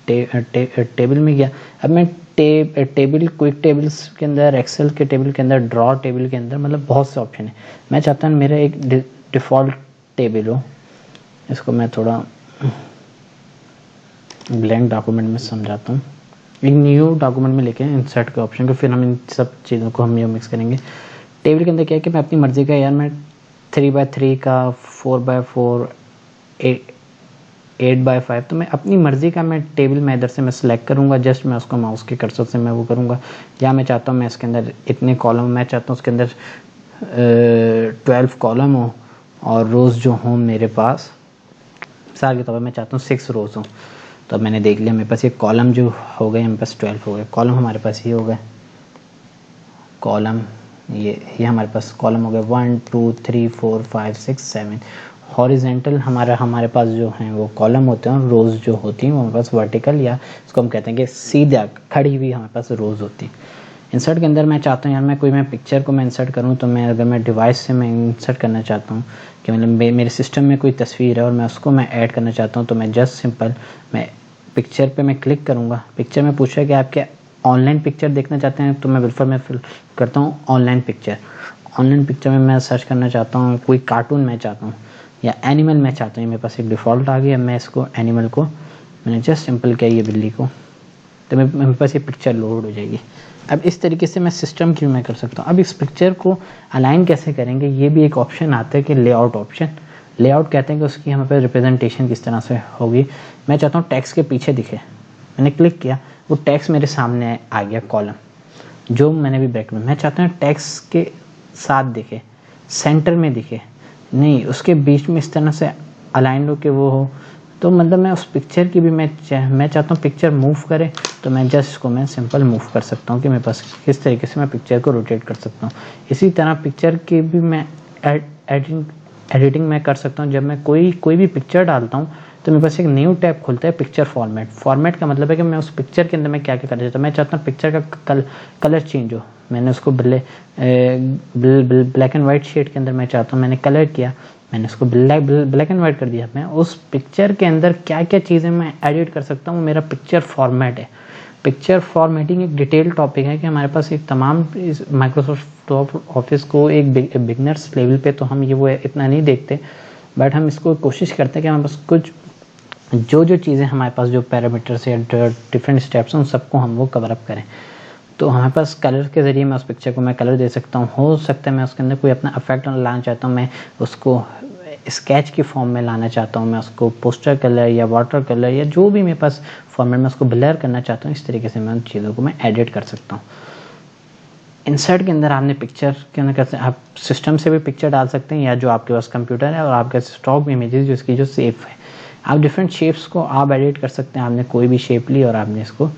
टेबल में गया। अब मैं टेबल क्विक टेबल्स के अंदर, एक्सेल के टेबल के अंदर, ड्रॉ टेबल के अंदर, मतलब बहुत से ऑप्शन है। मैं चाहता हूँ मेरा एक डिफ़ॉल्ट टेबल हो। इसको मैं थोड़ा ब्लैंक डॉक्यूमेंट में समझाता हूँ, एक न्यू डॉक्यूमेंट में लेके इंसर्ट के ऑप्शन को, फिर हम इन सब चीज़ों को हम ये मिक्स करेंगे। टेबल के अंदर क्या है कि मैं अपनी मर्ज़ी का, यार मैं 3x3 का 4x4 8x5, तो मैं अपनी मर्ज़ी का मैं टेबल में इधर से मैं सेलेक्ट करूँगा, जस्ट मैं उसको माउस के कर्सर से मैं वो करूँगा, या मैं चाहता हूँ मैं इसके अंदर इतने कॉलम, मैं चाहता हूँ उसके अंदर 12 कॉलम हो और रोज़ जो हों मेरे पास मिसाल के तौर पर मैं चाहता हूँ 6 रोज़ हों। तो अब मैंने देख लिया मेरे पास ये कॉलम जो हो गए, मेरे पास 12 हो गए कॉलम, हमारे पास ये हो गए कॉलम, ये हमारे पास कॉलम हो गए 1 2 3 4 5 6 7। हॉरिजेंटल हमारे पास जो हैं वो कॉलम होते हैं, और रोज़ जो होती हैं वो हमारे पास वर्टिकल, या इसको हम कहते हैं कि सीधा खड़ी हुई हमारे पास रोज़ होती है। इंसर्ट के अंदर मैं चाहता हूँ यार मैं पिक्चर को मैं इंसर्ट करूँ, तो मैं अगर मैं डिवाइस से मैं इंसर्ट करना चाहता हूँ कि मतलब मेरे सिस्टम में कोई तस्वीर है और मैं उसको मैं ऐड करना चाहता हूँ, तो मैं जस्ट सिंपल मैं पिक्चर पे मैं क्लिक करूँगा। पिक्चर में पूछा कि आप क्या ऑनलाइन पिक्चर देखना चाहते हैं, तो मैं बिल्कुल मैं फिल करता हूँ ऑनलाइन पिक्चर। ऑनलाइन पिक्चर में मैं सर्च करना चाहता हूँ कोई कार्टून मैं चाहता हूँ या एनिमल मैं चाहता हूँ, मेरे पास एक डिफ़ॉल्ट आ गया, मैं इसको एनिमल को मैंने जस्ट सिंपल किया ये बिल्ली को, तो मेरे पास ये पिक्चर लोड हो जाएगी। अब इस तरीके से मैं सिस्टम की मैं कर सकता हूँ। अब इस पिक्चर को अलाइन कैसे करेंगे, ये भी एक ऑप्शन आता है कि लेआउट ऑप्शन। लेआउट कहते हैं कि उसकी हमें पे रिप्रेजेंटेशन किस तरह से होगी। मैं चाहता हूँ टेक्स्ट के पीछे दिखे, मैंने क्लिक किया, वो टेक्स्ट मेरे सामने आ गया कॉलम, जो मैंने भी ब्रैकेट में, मैं चाहता हूँ टेक्स्ट के साथ दिखे, सेंटर में दिखे, नहीं उसके बीच में इस तरह से अलाइन हो के वो हो। तो मतलब मैं उस पिक्चर की भी मैं चाहता हूँ पिक्चर मूव करे, तो मैं जस्ट इसको मैं सिंपल मूव कर सकता हूँ कि मेरे पास किस तरीके से मैं पिक्चर को रोटेट कर सकता हूँ। इसी तरह पिक्चर की भी मैं एडिटिंग मैं कर सकता हूँ। जब मैं कोई भी पिक्चर डालता हूँ तो मेरे पास एक न्यू टैब खुलता है पिक्चर फॉर्मेट का मतलब है कि मैं उस पिक्चर के अंदर मैं क्या क्या करना चाहता हूँ। मैं चाहता हूँ पिक्चर का कलर चेंज हो, मैंने उसको ब्लैक एंड वाइट शेड के अंदर मैं चाहता हूँ, मैंने कलर किया, मैंने उसको ब्लैक एंड वाइट कर दिया। मैं उस पिक्चर के अंदर क्या क्या चीज़ें मैं एडिट कर सकता हूँ, मेरा पिक्चर फॉर्मेट है। पिक्चर फॉर्मेटिंग एक डिटेल टॉपिक है कि हमारे पास एक तमाम माइक्रोसॉफ्ट ऑफिस को एक बिगनर्स लेवल पे तो हम ये वो इतना नहीं देखते, बट हम इसको कोशिश करते हैं कि हमारे पास कुछ जो चीज़ें हमारे पास जो पैरामीटर्स या डिफरेंट स्टेप्स हैं उन सबको हम वो कवर अप करें। तो हमारे पास कलर के ज़रिए मैं उस पिक्चर को मैं कलर दे सकता हूँ। हो सकता है मैं उसके अंदर कोई अपना इफेक्ट लाना चाहता हूँ, मैं उसको स्केच की फॉर्म में लाना चाहता हूँ, मैं उसको पोस्टर कलर या वाटर कलर या जो भी मेरे पास फॉर्मेट में उसको ब्लर करना चाहता हूँ, इस तरीके से मैं उन चीज़ों को मैं एडिट कर सकता हूँ। इंसर्ट के अंदर आपने पिक्चर के अंदर कैसे आप सिस्टम से भी पिक्चर डाल सकते हैं, या जो आपके पास कंप्यूटर है और आपके स्टॉक इमेजेस जो इसकी जो सेफ है, आप डिफरेंट शेप्स को आप एडिट कर सकते हैं। आपने कोई भी शेप ली और आपने इसको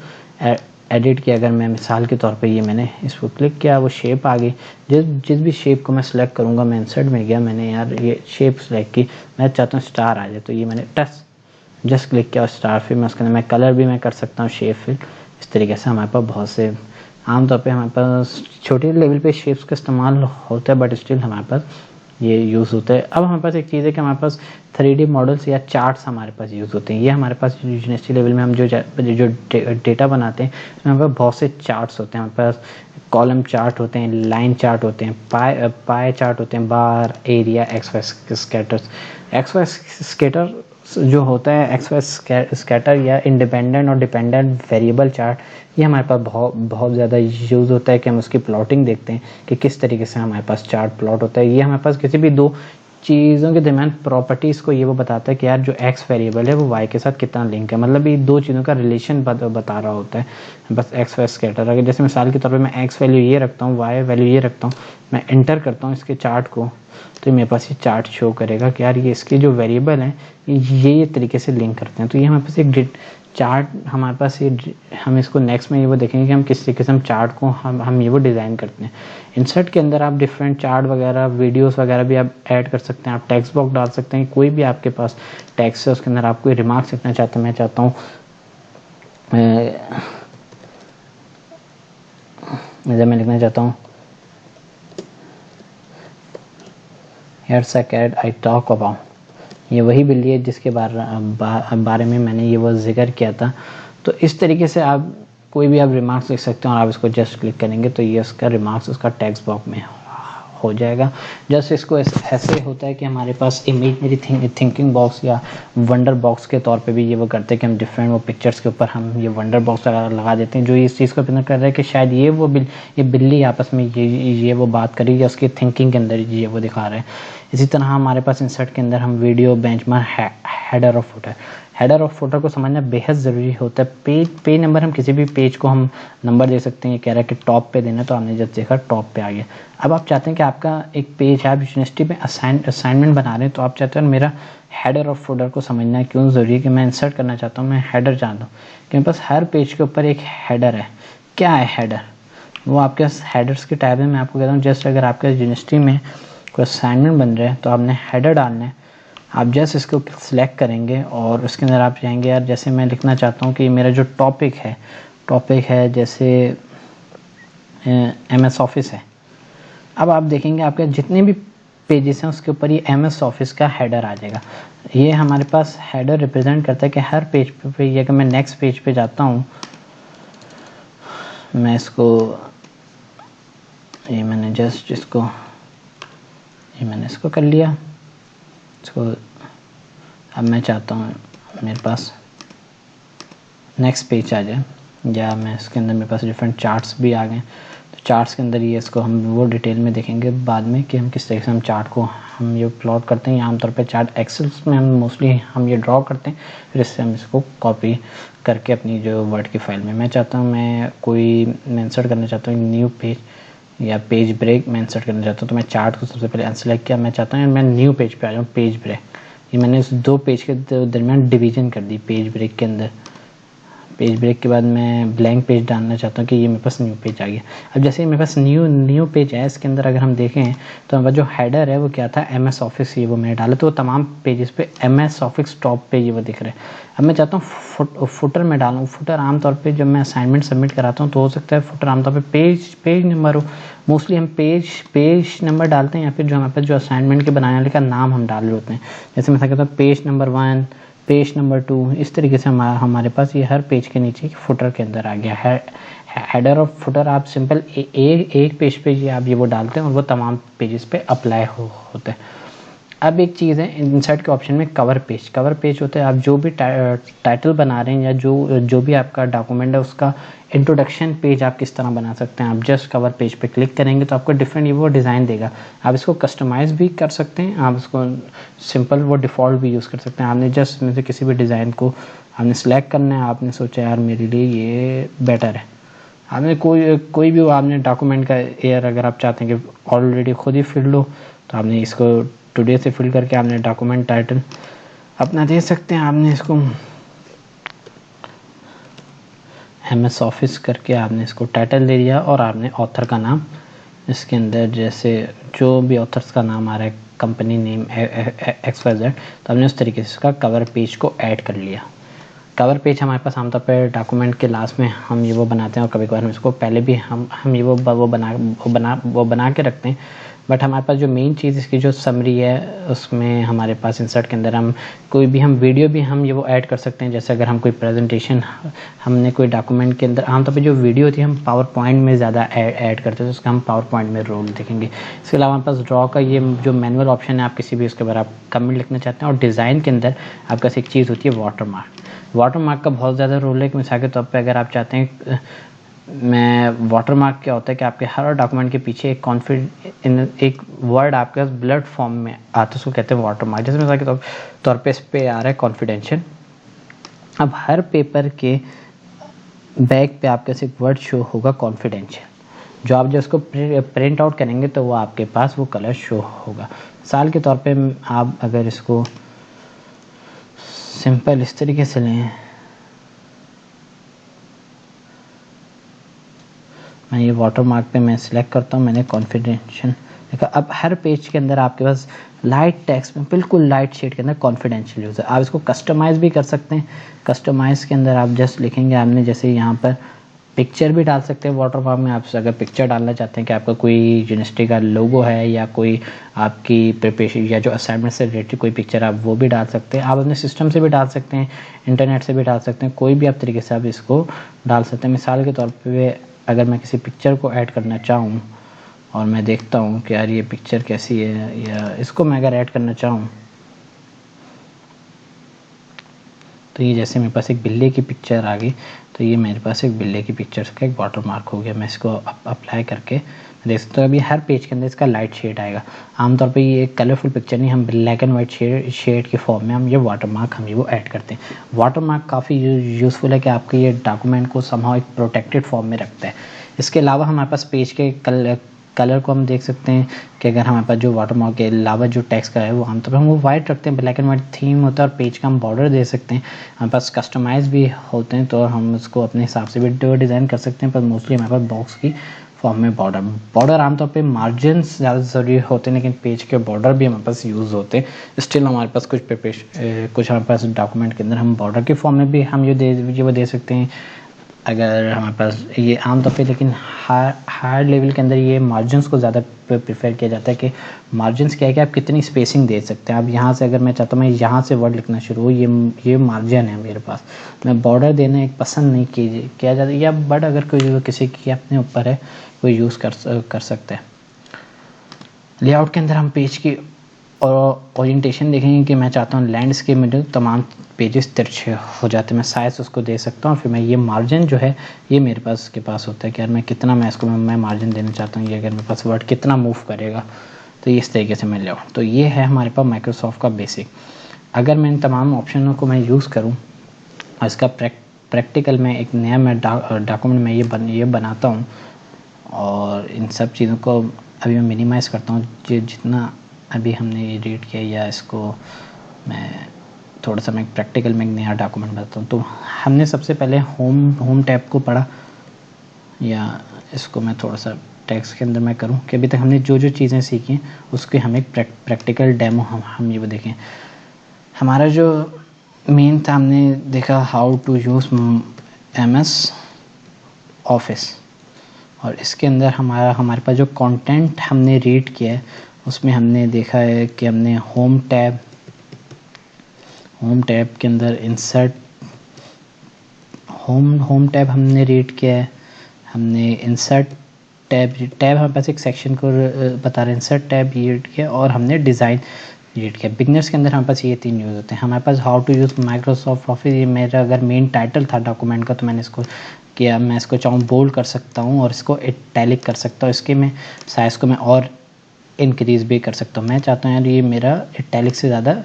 एडिट किया। अगर मैं मिसाल के तौर पे ये मैंने इसको क्लिक किया, वो शेप आ गई। जिस भी शेप को मैं सिलेक्ट करूँगा, मैं इंसर्ट में गया, मैंने यार ये शेप सेलेक्ट की, मैं चाहता हूँ स्टार आ जाए, तो ये मैंने जस्ट क्लिक किया और स्टार फिल में उसके अंदर मैं कलर भी मैं कर सकता हूँ, शेप फिल। इस तरीके से हमारे पास बहुत से आमतौर पे हमारे पास छोटे लेवल पे शेप्स का इस्तेमाल होता है, बट स्टिल हमारे पास ये यूज़ होता है। अब हमारे पास एक चीज़ है कि हमारे पास 3D मॉडल्स या चार्ट्स हमारे पास यूज़ होते हैं। ये हमारे पास यूनिवर्सिटी लेवल में हम जो डेटा बनाते हैं उसमें हमारे पास बहुत से चार्ट्स होते हैं। हमारे पास कॉलम चार्ट होते हैं, लाइन चार्ट होते हैं, पाए चार्ट होते हैं, बार, एरिया, एक्स वाई स्कैटर जो होता है, एक्स वाई स्कैटर या इंडिपेंडेंट और डिपेंडेंट वेरिएबल चार्ट, ये हमारे पास बहुत ज़्यादा यूज़ होता है कि हम उसकी प्लॉटिंग देखते हैं कि किस तरीके से हमारे पास चार्ट प्लॉट होता है। ये हमारे पास किसी भी दो चीज़ों के दरमियान प्रॉपर्टीज़ को ये वो बताता है कि यार जो एक्स वेरिएबल है वो वाई के साथ कितना लिंक है, मतलब ये दो चीज़ों का रिलेशन बता रहा होता है बस एक्स वाई स्कैटर। अगर जैसे मिसाल के तौर पे मैं एक्स वैल्यू ये रखता हूँ, वाई वैल्यू ये रखता हूँ, मैं एंटर करता हूँ इसके चार्ट को, तो मेरे पास ये चार्ट शो करेगा कि यार ये इसके जो वेरिएबल हैं ये तरीके से लिंक करते हैं। तो ये हमारे पास एक चार्ट हमारे पास ये, हम इसको नेक्स्ट में ये वो देखेंगे कि हम किस तरीके से हम चार्ट को हम ये वो डिज़ाइन करते हैं। इंसर्ट के अंदर आप डिफरेंट चार्ट वगैरह, वीडियोस वगैरह भी आप ऐड कर सकते हैं। आप टेक्स्ट बॉक्स डाल सकते हैं, कोई भी आपके पास टेक्स्ट है उसके अंदर आप कोई रिमार्क्स लिखना चाहते हैं। मैं चाहता हूँ मैं लिखना चाहता हूँ Here's a cat I talk about। ये वही बिल्ली है जिसके बारे में मैंने ये वो जिक्र किया था। तो इस तरीके से आप कोई भी आप रिमार्क्स लिख सकते हैं और आप इसको जस्ट क्लिक करेंगे तो ये उसका रिमार्क्स उसका टेक्स्ट बॉक्स में हो जाएगा। जस्ट इसको ऐसे होता है कि हमारे पास इमेजनरी थिंकिंग बॉक्स या वंडर बॉक्स के तौर पे भी ये वो करते हैं कि हम डिफरेंट वो पिक्चर्स के ऊपर हम ये वंडर बॉक्स लगा देते हैं, जो इस चीज़ को प्रेजेंट कर रहा है कि शायद ये बिल्ली आपस में ये वो बात कर रही है, उसकी थिंकिंग के अंदर ये वो दिखा रहा है। इसी तरह हमारे पास इंसर्ट के अंदर हम वीडियो, बेंचमार्क, हेडर और फुटर। हेडर और फुटर को समझना बेहद ज़रूरी होता है। पेज नंबर, हम किसी भी पेज को हम नंबर दे सकते हैं। ये कह रहा है कि टॉप पे देना, तो आपने जब देखा टॉप पे आ गया। अब आप चाहते हैं कि आपका एक पेज है, आप यूनिवर्सिटी में असाइनमेंट बना रहे हैं, तो आप चाहते हैं मेरा हेडर और फुटर को समझना क्यों ज़रूरी है कि मैं इंसर्ट करना चाहता हूँ, मैं हेडर जानता हूँ कि मेरे पास हर पेज के ऊपर एक हेडर है। क्या है हेडर? वो आपके हेडर्स के टैब में मैं आपको कहता हूँ, जस्ट अगर आपके यूनिवर्सिटी में कोई असाइनमेंट बन रहा है तो आपने हेडर डालना है। आप जस्ट इसको सिलेक्ट करेंगे और उसके अंदर आप जाएंगे, यार जैसे मैं लिखना चाहता हूँ कि मेरा जो टॉपिक है जैसे MS ऑफिस है। अब आप देखेंगे आपके जितने भी पेजेस हैं उसके ऊपर ये MS ऑफिस का हेडर आ जाएगा। ये हमारे पास हेडर रिप्रेजेंट करता है कि हर पेज पे ये, अगर मैं नेक्स्ट पेज पे जाता हूँ, मैं इसको ये मैंने जस्ट इसको कर लिया इसको। अब मैं चाहता हूँ मेरे पास नेक्स्ट पेज आ जाए, या मैं इसके अंदर मेरे पास डिफरेंट चार्ट्स भी आ गए, तो चार्ट्स के अंदर ये इसको हम वो डिटेल में देखेंगे बाद में कि हम किस तरीके से हम चार्ट को हम ये प्लॉट करते हैं। आमतौर पे चार्ट एक्सेल्स में हम मोस्टली हम ये ड्रॉ करते हैं, फिर इससे हम इसको कॉपी करके अपनी जो वर्ड की फाइल में, मैं चाहता हूँ मैं इंसर्ट करना चाहता हूँ न्यू पेज या पेज ब्रेक मैं इंसर्ट करना चाहता हूँ, तो मैं चार्ट को सबसे पहले अनसेलेक्ट किया। मैं चाहता हूँ मैं न्यू पेज पे आ जाऊँ, पेज ब्रेक। ये मैंने उस दो पेज के दरमियान डिवीजन कर दी पेज ब्रेक के अंदर। पेज ब्रेक के बाद मैं ब्लैंक पेज डालना चाहता हूँ कि ये मेरे पास न्यू पेज आ गया। अब जैसे मेरे पास न्यू पेज है, इसके अंदर अगर हम देखें तो हमारा जो हेडर है वो क्या था, MS ऑफिस, ये वो मैंने डाला, तो तमाम पेजेस पे MS ऑफिस टॉप पे ये वो दिख रहा है। अब मैं चाहता हूँ फुटर में डालूँ। फुटर आमतौर पे जब मैं असाइनमेंट सबमिट कराता हूँ तो हो सकता है फुटर आमतौर पे पेज नंबर हो। मोस्टली हम पेज नंबर डालते हैं, या फिर जो हमारे पास जो असाइनमेंट के बनाने वाले का नाम हम डाल रहे होते हैं। जैसे मैं कहता हूँ पेज नंबर 1, पेज नंबर 2, इस तरीके से हमारे पास ये हर पेज के नीचे फुटर के अंदर आ गया है। हेडर और फुटर आप सिंपल एक पेज पे ये आप ये वो डालते हैं और वो तमाम पेजेस पे अप्लाई होते हैं। अब एक चीज़ है इंसर्ट के ऑप्शन में कवर पेज होता है। आप जो भी टाइटल बना रहे हैं या जो भी आपका डॉक्यूमेंट है उसका इंट्रोडक्शन पेज आप किस तरह बना सकते हैं। आप जस्ट कवर पेज पे क्लिक करेंगे तो आपको डिफरेंट ये वो डिज़ाइन देगा। आप इसको कस्टमाइज़ भी कर सकते हैं, आप इसको सिंपल वो डिफ़ॉल्ट भी यूज़ कर सकते हैं। आपने जस्ट में से किसी भी डिज़ाइन को आपने सेलेक्ट करना है, आपने सोचा यार मेरे लिए ये बेटर है। आपने कोई भी आपने डॉक्यूमेंट का एयर अगर आप चाहते हैं कि ऑलरेडी खुद ही फिल लो, तो आपने इसको टुडे से फिल करके आपने डॉक्यूमेंट टाइटल अपना दे सकते हैं। आपने इसको MS ऑफिस करके आपने इसको टाइटल दे दिया और आपने ऑथर का नाम इसके अंदर, जैसे जो भी ऑथर्स का नाम आ रहा है, कंपनी नेम XYZ, तो हमने उस तरीके से इसका कवर पेज को ऐड कर लिया। कवर पेज हमारे पास आमतौर पर डॉक्यूमेंट के लास्ट में हम ये वो बनाते हैं, और कभी कभार हम इसको पहले भी हम ये वो बना के रखते हैं। बट हमारे पास जो मेन चीज़ इसकी जो समरी है उसमें हमारे पास इंसर्ट के अंदर हम कोई भी हम वीडियो भी हम ये वो ऐड कर सकते हैं। जैसे अगर हम कोई प्रेजेंटेशन हमने कोई डॉक्यूमेंट के अंदर, आमतौर पे जो वीडियो होती है हम पावर पॉइंट में ज़्यादा ऐड करते हैं, तो उसका हम पावर पॉइंट में रोल देखेंगे। इसके अलावा हमारे पास ड्रॉ का ये जो मैनुअल ऑप्शन है, आप किसी भी उसके बारे आप कमेंट लिखना चाहते हैं। और डिज़ाइन के अंदर आपके पास एक चीज़ होती है वाटरमार्क का बहुत ज़्यादा रोल है। मिसाल के तौर पर अगर आप चाहते हैं वाटरमार्क क्या होता है कि आपके हर डॉक्यूमेंट के पीछे एक वर्ड आपके पास ब्लड फॉर्म में आता है, उसको कहते हैं वाटरमार्क। जैसे मिसाल के तौर पे इस पे आ रहा है कॉन्फिडेंशियल। अब हर पेपर के बैक पे आपके पास एक वर्ड शो होगा कॉन्फिडेंशियल, जो आप उसको प्रिंट आउट करेंगे तो वो आपके पास वो कलर शो होगा। मिसाल के तौर पे आप अगर इसको सिंपल इस तरीके से लें, मैं ये वाटरमार्क पे मैं सिलेक्ट करता हूँ, मैंने कॉन्फिडेंशियल देखा। अब हर पेज के अंदर आपके पास लाइट टेक्स्ट में बिल्कुल लाइट शेड के अंदर कॉन्फिडेंशियल यूज़ है। आप इसको कस्टमाइज़ भी कर सकते हैं। कस्टमाइज़ के अंदर आप जस्ट लिखेंगे, आपने जैसे यहाँ पर पिक्चर भी डाल सकते हैं वाटरमार्क में। आप अगर पिक्चर डालना चाहते हैं कि आपका कोई यूनिवर्सिटी का लोगो है या कोई आपकी प्रिपरेशन या जो असाइनमेंट से रिलेटेड कोई पिक्चर, आप वो भी डाल सकते हैं। आप अपने सिस्टम से भी डाल सकते हैं, इंटरनेट से भी डाल सकते हैं, कोई भी आप तरीके से आप इसको डाल सकते हैं। मिसाल के तौर पर अगर मैं किसी पिक्चर को ऐड करना चाहूँ और मैं देखता हूँ कि यार ये पिक्चर कैसी है, या इसको मैं अगर ऐड करना चाहूँ तो ये जैसे मेरे पास एक बिल्ली की पिक्चर आ गई, तो ये मेरे पास एक बिल्ली की पिक्चर का एक वाटरमार्क हो गया। मैं इसको अप्लाई करके देख सकते हो अभी हर पेज के अंदर इसका लाइट शेड आएगा। आमतौर पे ये एक कलरफुल पिक्चर नहीं, हम ब्लैक एंड वाइट शेड के फॉर्म में हम ये वाटरमार्क हम ये वो ऐड करते हैं। वाटरमार्क काफ़ी यूज़फुल है कि आपके ये डॉक्यूमेंट को समहाउ एक प्रोटेक्टेड फॉर्म में रखता है। इसके अलावा हमारे पास पेज के कलर को हम देख सकते हैं कि अगर हमारे पास जो वाटरमार्क के अलावा जो टेक्स्ट का है वो आमतौर पर हम वो वाइट रखते हैं, ब्लैक एंड वाइट थीम होता है, और पेज का हम बॉर्डर दे सकते हैं। हमारे पास कस्टमाइज भी होते हैं तो हम उसको अपने हिसाब से भी डिज़ाइन कर सकते हैं, पर मोस्टली हमारे पास बॉक्स की फॉर्म में बॉर्डर आमतौर पे मार्जिन्स ज़्यादा ज़रूरी होते हैं, लेकिन पेज के बॉर्डर भी हमारे पास यूज़ होते हैं। स्टिल हमारे पास कुछ हमारे पास डॉक्यूमेंट के अंदर हम बॉर्डर के फॉर्म में भी हम ये वो दे सकते हैं। अगर हमारे पास ये आमतौर पे, लेकिन हायर लेवल के अंदर ये मार्जिन्स को ज़्यादा प्रेफर किया जाता है कि मार्जिन्स क्या है कि आप कितनी स्पेसिंग दे सकते हैं। आप यहाँ से अगर मैं चाहता हूँ मैं यहाँ से वर्ड लिखना शुरू हो, ये मार्जिन है मेरे पास, मैं बॉर्डर देना एक पसंद नहीं किया जाता, या बट अगर कोई किसी की अपने ऊपर है कोई यूज़ कर सकता है। लेआउट के अंदर हम पेज की और ओरिएंटेशन देखेंगे कि मैं चाहता हूँ लैंडस्केप में जो तमाम पेजेस तिरछे हो जाते हैं, मैं साइज़ उसको दे सकता हूँ। फिर मैं ये मार्जिन जो है ये मेरे पास होता है कि यार मैं कितना मैं मार्जिन देना चाहता हूँ, ये अगर मेरे पास वर्ड कितना मूव करेगा, तो इस तरीके से मैं ले आऊँ। तो ये है हमारे पास माइक्रोसॉफ्ट का बेसिक। अगर मैं इन तमाम ऑप्शनों को मैं यूज़ करूँ, इसका प्रैक्टिकल में एक नया मैं डॉक्यूमेंट में ये बनाता हूँ, और इन सब चीज़ों को अभी मैं मिनिमाइज़ करता हूँ जितना अभी हमने ये रीड किया, या इसको मैं थोड़ा सा मैं प्रैक्टिकल में एक नया डॉक्यूमेंट बनाता हूँ। तो हमने सबसे पहले होम टैब को पढ़ा, या इसको मैं थोड़ा सा टेक्स्ट के अंदर मैं करूँ कि अभी तक हमने जो चीज़ें सीखी हैं उसके हम एक प्रैक्टिकल डेमो हम ये वो देखें। हमारा जो मेन था, हमने देखा how to use MS Office, और इसके अंदर हमारे पास जो कंटेंट हमने रीड किया है उसमें हमने देखा है कि हमने होम टैब के अंदर इंसर्ट होम टैब हमने रीड किया है। हमने इंसर्ट टैब हमारे पास एक सेक्शन को बता रहे हैं, इंसर्ट टैब रीड किया, और हमने डिज़ाइन रीड किया। बिगनर्स के अंदर हमारे पास ये 3 यूज़ होते हैं। हमारे पास how to use Microsoft Office, ये मेरा अगर मेन टाइटल था डॉक्यूमेंट का, तो मैंने इसको किया, मैं इसको चाहूँ बोल्ड कर सकता हूँ और इसको इटैलिक कर सकता हूँ, इसके मैं साइज़ को मैं और इंक्रीज़ भी कर सकता हूँ। मैं चाहता हूँ यार ये मेरा इटैलिक से ज़्यादा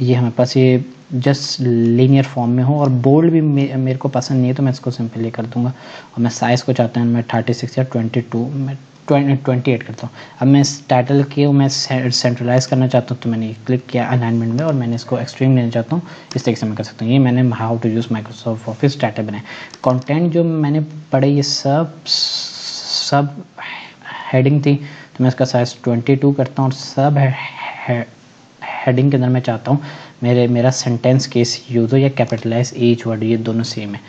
ये हमारे पास ये जस्ट लीनियर फॉर्म में हो, और बोल्ड भी मेरे को पसंद नहीं है, तो मैं इसको सिंपली कर दूंगा। और मैं साइज़ को चाहता हूँ मैं 36 या 22 मैं 28 करता हूँ। अब मैं इस टाइटल के मैं सेंट्रलाइज़ करना चाहता हूँ, तो मैंने क्लिक किया अलाइनमेंट में, और मैंने इसको एक्सट्रीम लेना चाहता हूँ, इस तरीके से मैं कर सकता हूँ। ये मैंने how to use Microsoft Office title बनाए। कंटेंट जो मैंने पढ़े ये सब हेडिंग थी, तो मैं इसका साइज़ 22 करता हूँ, और सब हेडिंग के अंदर मैं चाहता हूँ मेरा सेंटेंस केस यूज़ हो या कैपिटलाइज ईच वर्ड, ये दोनों सेम है।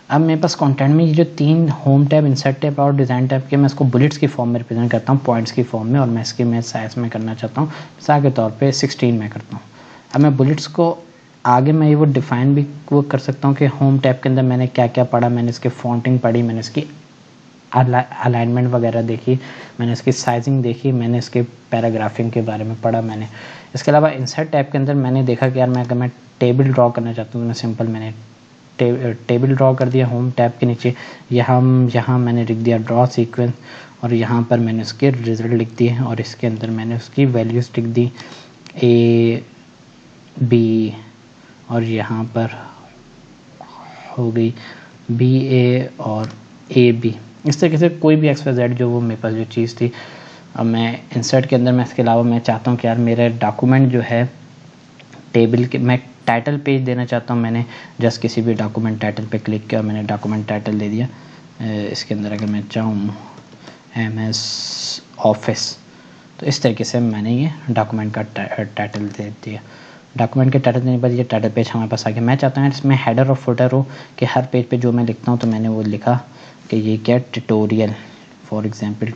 अब मेरे पास कंटेंट में ये जो 3 होम टैब, इंसर्ट टैब और डिज़ाइन टैब के, मैं इसको बुलेट्स की फॉर्म में रिप्रेजेंट करता हूँ, पॉइंट्स की फॉर्म में, और मैं इसकी मैं साइज़ में करना चाहता हूँ, मिसाल के तौर पे 16 में करता हूँ। अब मैं बुलेट्स को आगे मैं ये वो डिफ़ाइन भी वो कर सकता हूँ कि होम टैब के अंदर मैंने क्या क्या पढ़ा, मैंने इसके फॉन्टिंग पढ़ी, मैंने इसकी अलाइनमेंट वगैरह देखी, मैंने इसकी साइजिंग देखी, मैंने इसके पैराग्राफिंग के बारे में पढ़ा मैंने। इसके अलावा इंसर्ट टैब के अंदर मैंने देखा कि यार अगर मैं टेबल ड्रॉ करना चाहता हूँ, तो मैं सिंपल मैंने टेबल ड्रॉ कर दिया होम टैब के नीचे। यहाँ मैंने लिख दिया ड्रॉ सीक्वेंस, और यहाँ पर मैंने उसके रिजल्ट लिख दिए, और इसके अंदर मैंने उसकी वैल्यूज़ लिख दी A B, और यहाँ पर हो गई BA और AB। इस तरीके से कोई भी XYZ जो वो मेरे पास जो चीज़ थी। अब मैं इंसर्ट के अंदर मैं इसके अलावा मैं चाहता हूँ कि यार मेरा डॉक्यूमेंट जो है टेबल के, मैं टाइटल पेज देना चाहता हूँ। मैंने जस्ट किसी भी डॉक्यूमेंट टाइटल पे क्लिक किया और मैंने डॉक्यूमेंट टाइटल दे दिया। इसके अंदर अगर मैं चाहूँ MS ऑफिस, तो इस तरीके से मैंने ये डॉक्यूमेंट का टाइटल दे दिया। डॉक्यूमेंट के टाइटल देने पर ये टाइटल पेज हमारे पास आ गया। मैं चाहता हूँ इसमें हेडर और फुटर हो कि हर पेज पे जो मैं लिखता हूँ, तो मैंने वो लिखा कि ये क्या ट्यूटोरियल, फॉर एग्जांपल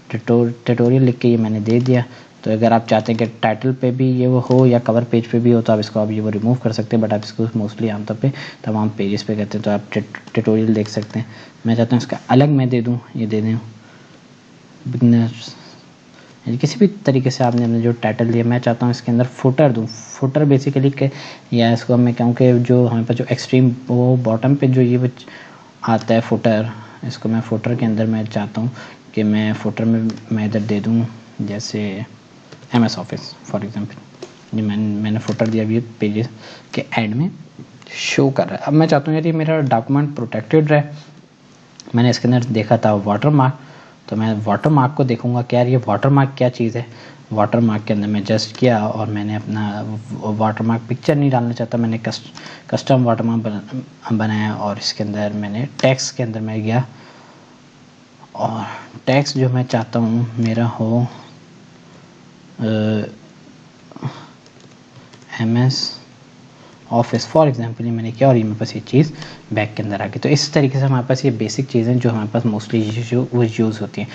ट्यूटोरियल लिख के ये मैंने दे दिया। तो अगर आप चाहते हैं कि टाइटल पे भी ये वो हो या कवर पेज पे भी हो, तो आप इसको ये वो रिमूव कर सकते हैं, बट आप इसको मोस्टली आमतौर पे तमाम पेजेस पे करते हैं, तो आप ट्यूटोरियल देख सकते हैं। मैं चाहता हूँ इसका अलग मैं दे दूँ, ये दे दूँ बिगनर्स, किसी भी तरीके से आपने अपने जो टाइटल दिया, मैं चाहता हूँ इसके अंदर फुटर दूँ। फुटर बेसिकली के, या इसको मैं कहूँ कि जो हमारे पास जो एक्सट्रीम वो बॉटम पे जो ये आता है फुटर, इसको मैं फुटर के अंदर मैं चाहता हूँ कि मैं फुटर में मैं इधर दे दूँ जैसे MS ऑफिस फॉर एग्जांपल। ये मैंने फुटर दिया, अभी पेजेस के ऐड में शो कर रहा है। अब मैं चाहता हूँ यार ये मेरा डॉक्यूमेंट प्रोटेक्टेड रहे। मैंने इसके अंदर देखा था वाटर मार्क, तो मैं वाटर मार्क को देखूंगा कि यार ये वाटर मार्क क्या चीज़ है। वाटर मार्क के अंदर मैं जस्ट किया और मैंने अपना वाटर मार्क पिक्चर नहीं डालना चाहता, मैंने कस्टम वाटर मार्क बनाया और इसके अंदर मैंने टेक्स्ट के अंदर मैं गया और टेक्स्ट जो मैं चाहता हूँ मेरा हो MS ऑफिस फॉर एग्जांपल। ये मैंने किया और ये मेरे पास ये चीज़ बैक के अंदर आ गई। तो इस तरीके से हमारे पास ये बेसिक चीज़ें जो हमारे पास मोस्टली यूज़ होती हैं।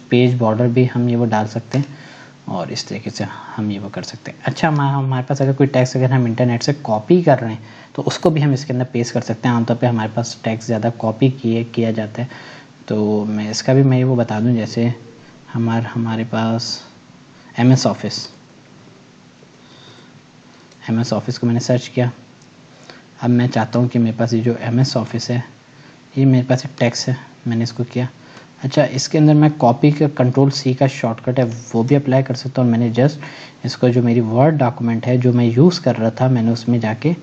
पेज बॉर्डर भी हम ये वो डाल सकते हैं और इस तरीके से हम ये वो कर सकते हैं। अच्छा, हमारे पास अगर कोई टेक्स्ट अगर हम इंटरनेट से कॉपी कर रहे हैं तो उसको भी हम इसके अंदर पेस्ट कर सकते हैं। आमतौर पे हमारे पास टेक्स्ट ज़्यादा कॉपी किया जाता है, तो मैं इसका भी मैं ये वो बता दूं। जैसे हमारे पास MS ऑफिस को मैंने सर्च किया। अब मैं चाहता हूँ कि मेरे पास ये जो MS ऑफिस है ये मेरे पास एक टेक्स्ट है, मैंने इसको किया। अच्छा, इसके अंदर मैं कॉपी का Ctrl+C का शॉर्टकट है वो भी अप्लाई कर सकता हूँ। मैंने जस्ट इसको जो मेरी वर्ड डॉक्यूमेंट है जो मैं यूज़ कर रहा था, मैंने उसमें जाके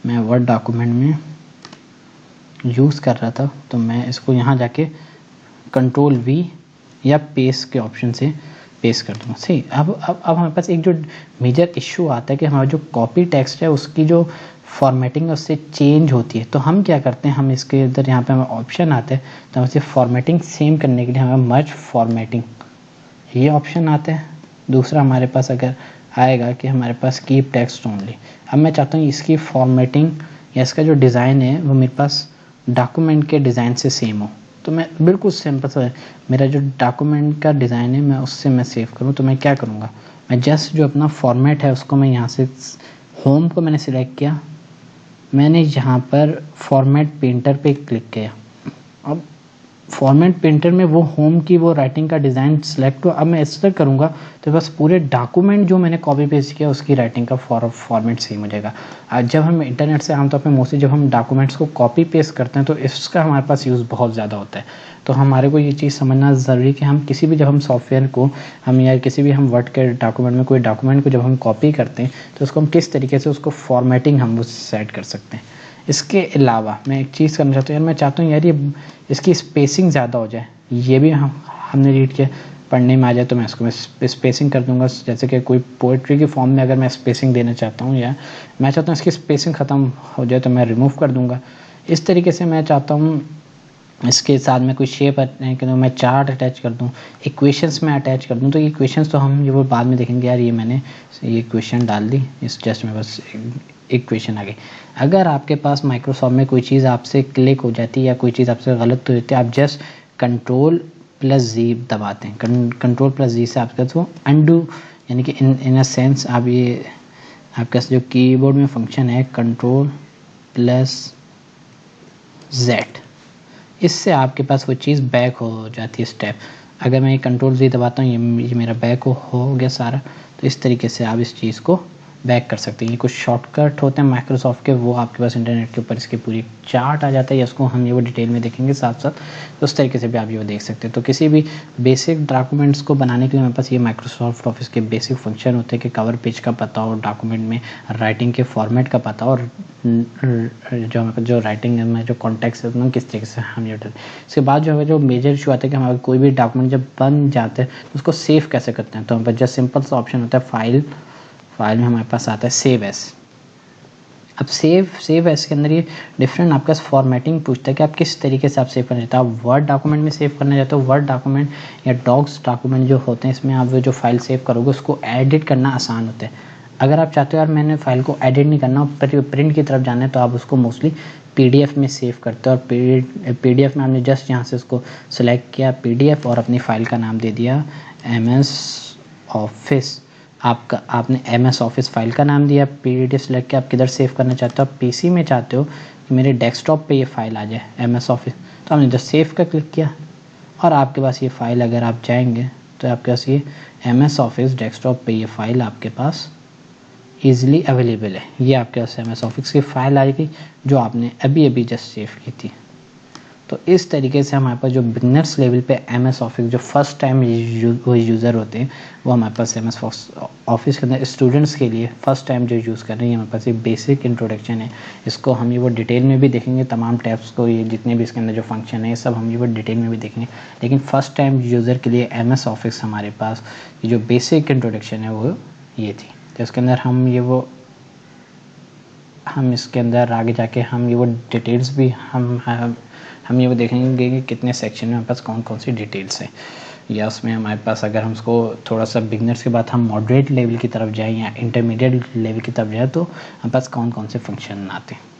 मैं वर्ड डॉक्यूमेंट में यूज़ कर रहा था, तो मैं इसको यहाँ जाके Ctrl+V या पेस्ट के ऑप्शन से पेस्ट कर दूँगा। सही। अब हमारे पास एक जो मेजर इशू आता है कि हमारा जो कॉपी टेक्स्ट है उसकी जो फॉर्मेटिंग है उससे चेंज होती है। तो हम क्या करते हैं, हम इसके इधर यहाँ पे हमें ऑप्शन आता है, तो हम इसे फॉर्मेटिंग सेम करने के लिए हमें मर्ज फॉर्मेटिंग ये ऑप्शन आता है। दूसरा हमारे पास अगर आएगा कि हमारे पास कीप टेक्स्ट ओनली। अब मैं चाहता हूँ इसकी फॉर्मेटिंग या इसका जो डिज़ाइन है वो मेरे पास डॉक्यूमेंट के डिज़ाइन से सेम हो। तो मैं बिल्कुल सिंपल सा मेरा जो डॉक्यूमेंट का डिज़ाइन है मैं उससे मैं सेव करूँ, तो मैं क्या करूँगा, मैं जस्ट जो अपना फॉर्मेट है उसको मैं यहाँ से होम को मैंने सिलेक्ट किया, मैंने यहाँ पर फॉर्मेट पेंटर पे क्लिक किया। अब फॉर्मेट पेंटर में वो होम की वो राइटिंग का डिज़ाइन सेलेक्ट हुआ। अब मैं इस तरह करूँगा तो बस पूरे डॉक्यूमेंट जो मैंने कॉपी पेस्ट किया उसकी राइटिंग का फॉर्मेट सेम हो जाएगा। जब हम इंटरनेट से आमतौर पे मोस्टली जब हम डॉक्यूमेंट्स को कॉपी पेस्ट करते हैं तो इसका हमारे पास यूज़ बहुत ज़्यादा होता है। तो हमारे को ये चीज़ समझना ज़रूरी कि हम किसी भी जब हम सॉफ्टवेयर को हम या किसी भी हम वर्ड के डॉक्यूमेंट में कोई डॉक्यूमेंट को जब हम कॉपी करते हैं तो उसको हम किस तरीके से उसको फॉर्मेटिंग हम वो सेट कर सकते हैं। इसके अलावा मैं एक चीज़ करना चाहता हूँ यार, मैं चाहता हूँ यार ये इसकी स्पेसिंग ज़्यादा हो जाए। ये भी हमने रीड किया पढ़ने में आ जाए तो मैं इसको मैं स्पेसिंग कर दूंगा। जैसे कि कोई पोइट्री की फॉर्म में अगर मैं स्पेसिंग देना चाहता हूँ या मैं चाहता हूँ इसकी स्पेसिंग ख़त्म हो जाए तो मैं रिमूव कर दूंगा। इस तरीके से मैं चाहता हूँ इसके साथ में कोई शेप मैं चार्ट अटैच कर दूं, इक्वेशंस में अटैच कर दूं। तो ये इक्वेशंस तो हम ये वो बाद में देखेंगे। यार ये मैंने ये इक्वेशन डाल दी, इस जस्ट में बस इक्वेशन आ गई। अगर आपके पास माइक्रोसॉफ्ट में कोई चीज़ आपसे क्लिक हो जाती है या कोई चीज़ आपसे गलत हो जाती है, आप जस्ट Ctrl+Z दबाते हैं। Ctrl+Z से आपके पास वो अनडू यानी कि इन अ सेंस आप ये आपके पास जो कीबोर्ड में फंक्शन है Ctrl+Z, इससे आपके पास वो चीज़ बैक हो जाती है स्टेप। अगर मैं ये Ctrl+Z दबाता हूँ ये मेरा बैक हो गया सारा। तो इस तरीके से आप इस चीज़ को बैक कर सकते हैं। ये कुछ शॉर्टकट होते हैं माइक्रोसॉफ्ट के, वो आपके पास इंटरनेट के ऊपर इसकी पूरी चार्ट आ जाता है या उसको हम ये वो डिटेल में देखेंगे साथ साथ। तो उस तरीके से भी आप ये वो देख सकते हैं। तो किसी भी बेसिक डॉक्यूमेंट्स को बनाने के लिए हमारे पास ये माइक्रोसॉफ्ट ऑफिस के बेसिक फंक्शन होते हैं कि कवर पेज का पता हो, डॉक्यूमेंट में राइटिंग के फॉर्मेट का पता और जो हमारे जो राइटिंग में जो कॉन्टेक्स्ट है किस तरीके से हम ये। इसके बाद जो है जो मेजर इशू आता है कि हमारे कोई भी डॉक्यूमेंट जब बन जाते हैं तो उसको सेव कैसे करते हैं। तो हमारे पास जस्ट सिंपल सा ऑप्शन होता है फाइल में हमारे पास आता है सेव एज। अब सेव एज के अंदर ये डिफरेंट आपका फॉर्मेटिंग पूछता है कि आप किस तरीके से आप सेव करना चाहते हो। आप वर्ड डॉक्यूमेंट में सेव करना चाहते हो, वर्ड डॉक्यूमेंट या डॉक्स डॉक्यूमेंट जो होते हैं इसमें आप जो फाइल सेव करोगे उसको एडिट करना आसान होता है। अगर आप चाहते हो यार मैंने फाइल को एडिट नहीं करना, प्रिंट की तरफ जाना है, तो आप उसको मोस्टली PDF में सेव करते हो। और PDF में आपने जस्ट यहाँ से उसको सेलेक्ट किया PDF और अपनी फ़ाइल का नाम दे दिया MS ऑफिस। आपने MS ऑफिस फाइल का नाम दिया, PDF सेलेक्ट किया, आप किधर सेव करना चाहते हो। आप PC में चाहते हो कि मेरे डेस्कटॉप पे ये फाइल आ जाए MS ऑफिस, तो आपने जस्ट सेव का क्लिक किया और आपके पास ये फ़ाइल अगर आप जाएंगे तो आपके पास ये MS ऑफिस डेस्कटॉप पे ये फ़ाइल आपके पास ईज़िली अवेलेबल है। ये आपके पास MS ऑफिस की फ़ाइल आएगी जो आपने अभी जस्ट सेव की थी। तो इस तरीके से हमारे पास जो बिगनर्स लेवल पे MS ऑफिस जो फर्स्ट टाइम यूज़र होते हैं वो हमारे पास MS ऑफिस के अंदर स्टूडेंट्स के लिए फ़र्स्ट टाइम जो यूज़ कर रहे हैं हमारे पास एक बेसिक इंट्रोडक्शन है। इसको हम ये वो डिटेल में भी देखेंगे, तमाम टैब्स को, ये जितने भी इसके अंदर जो फंक्शन है ये सब हम ये वो डिटेल में भी देखेंगे। लेकिन फ़र्स्ट टाइम यूज़र के लिए MS ऑफिस हमारे पास ये जो बेसिक इंट्रोडक्शन है वो ये थी। तो इसके अंदर हम इसके अंदर आगे जाके हम ये वो डिटेल्स भी हम ये वो देखेंगे कि कितने सेक्शन में हमारे पास कौन कौन सी डिटेल्स हैं, या उसमें हमारे पास अगर हम उसको थोड़ा सा बिगनर्स के बाद हम मॉडरेट लेवल की तरफ जाएँ या इंटरमीडिएट लेवल की तरफ जाए तो हमारे पास कौन कौन से फंक्शन आते हैं।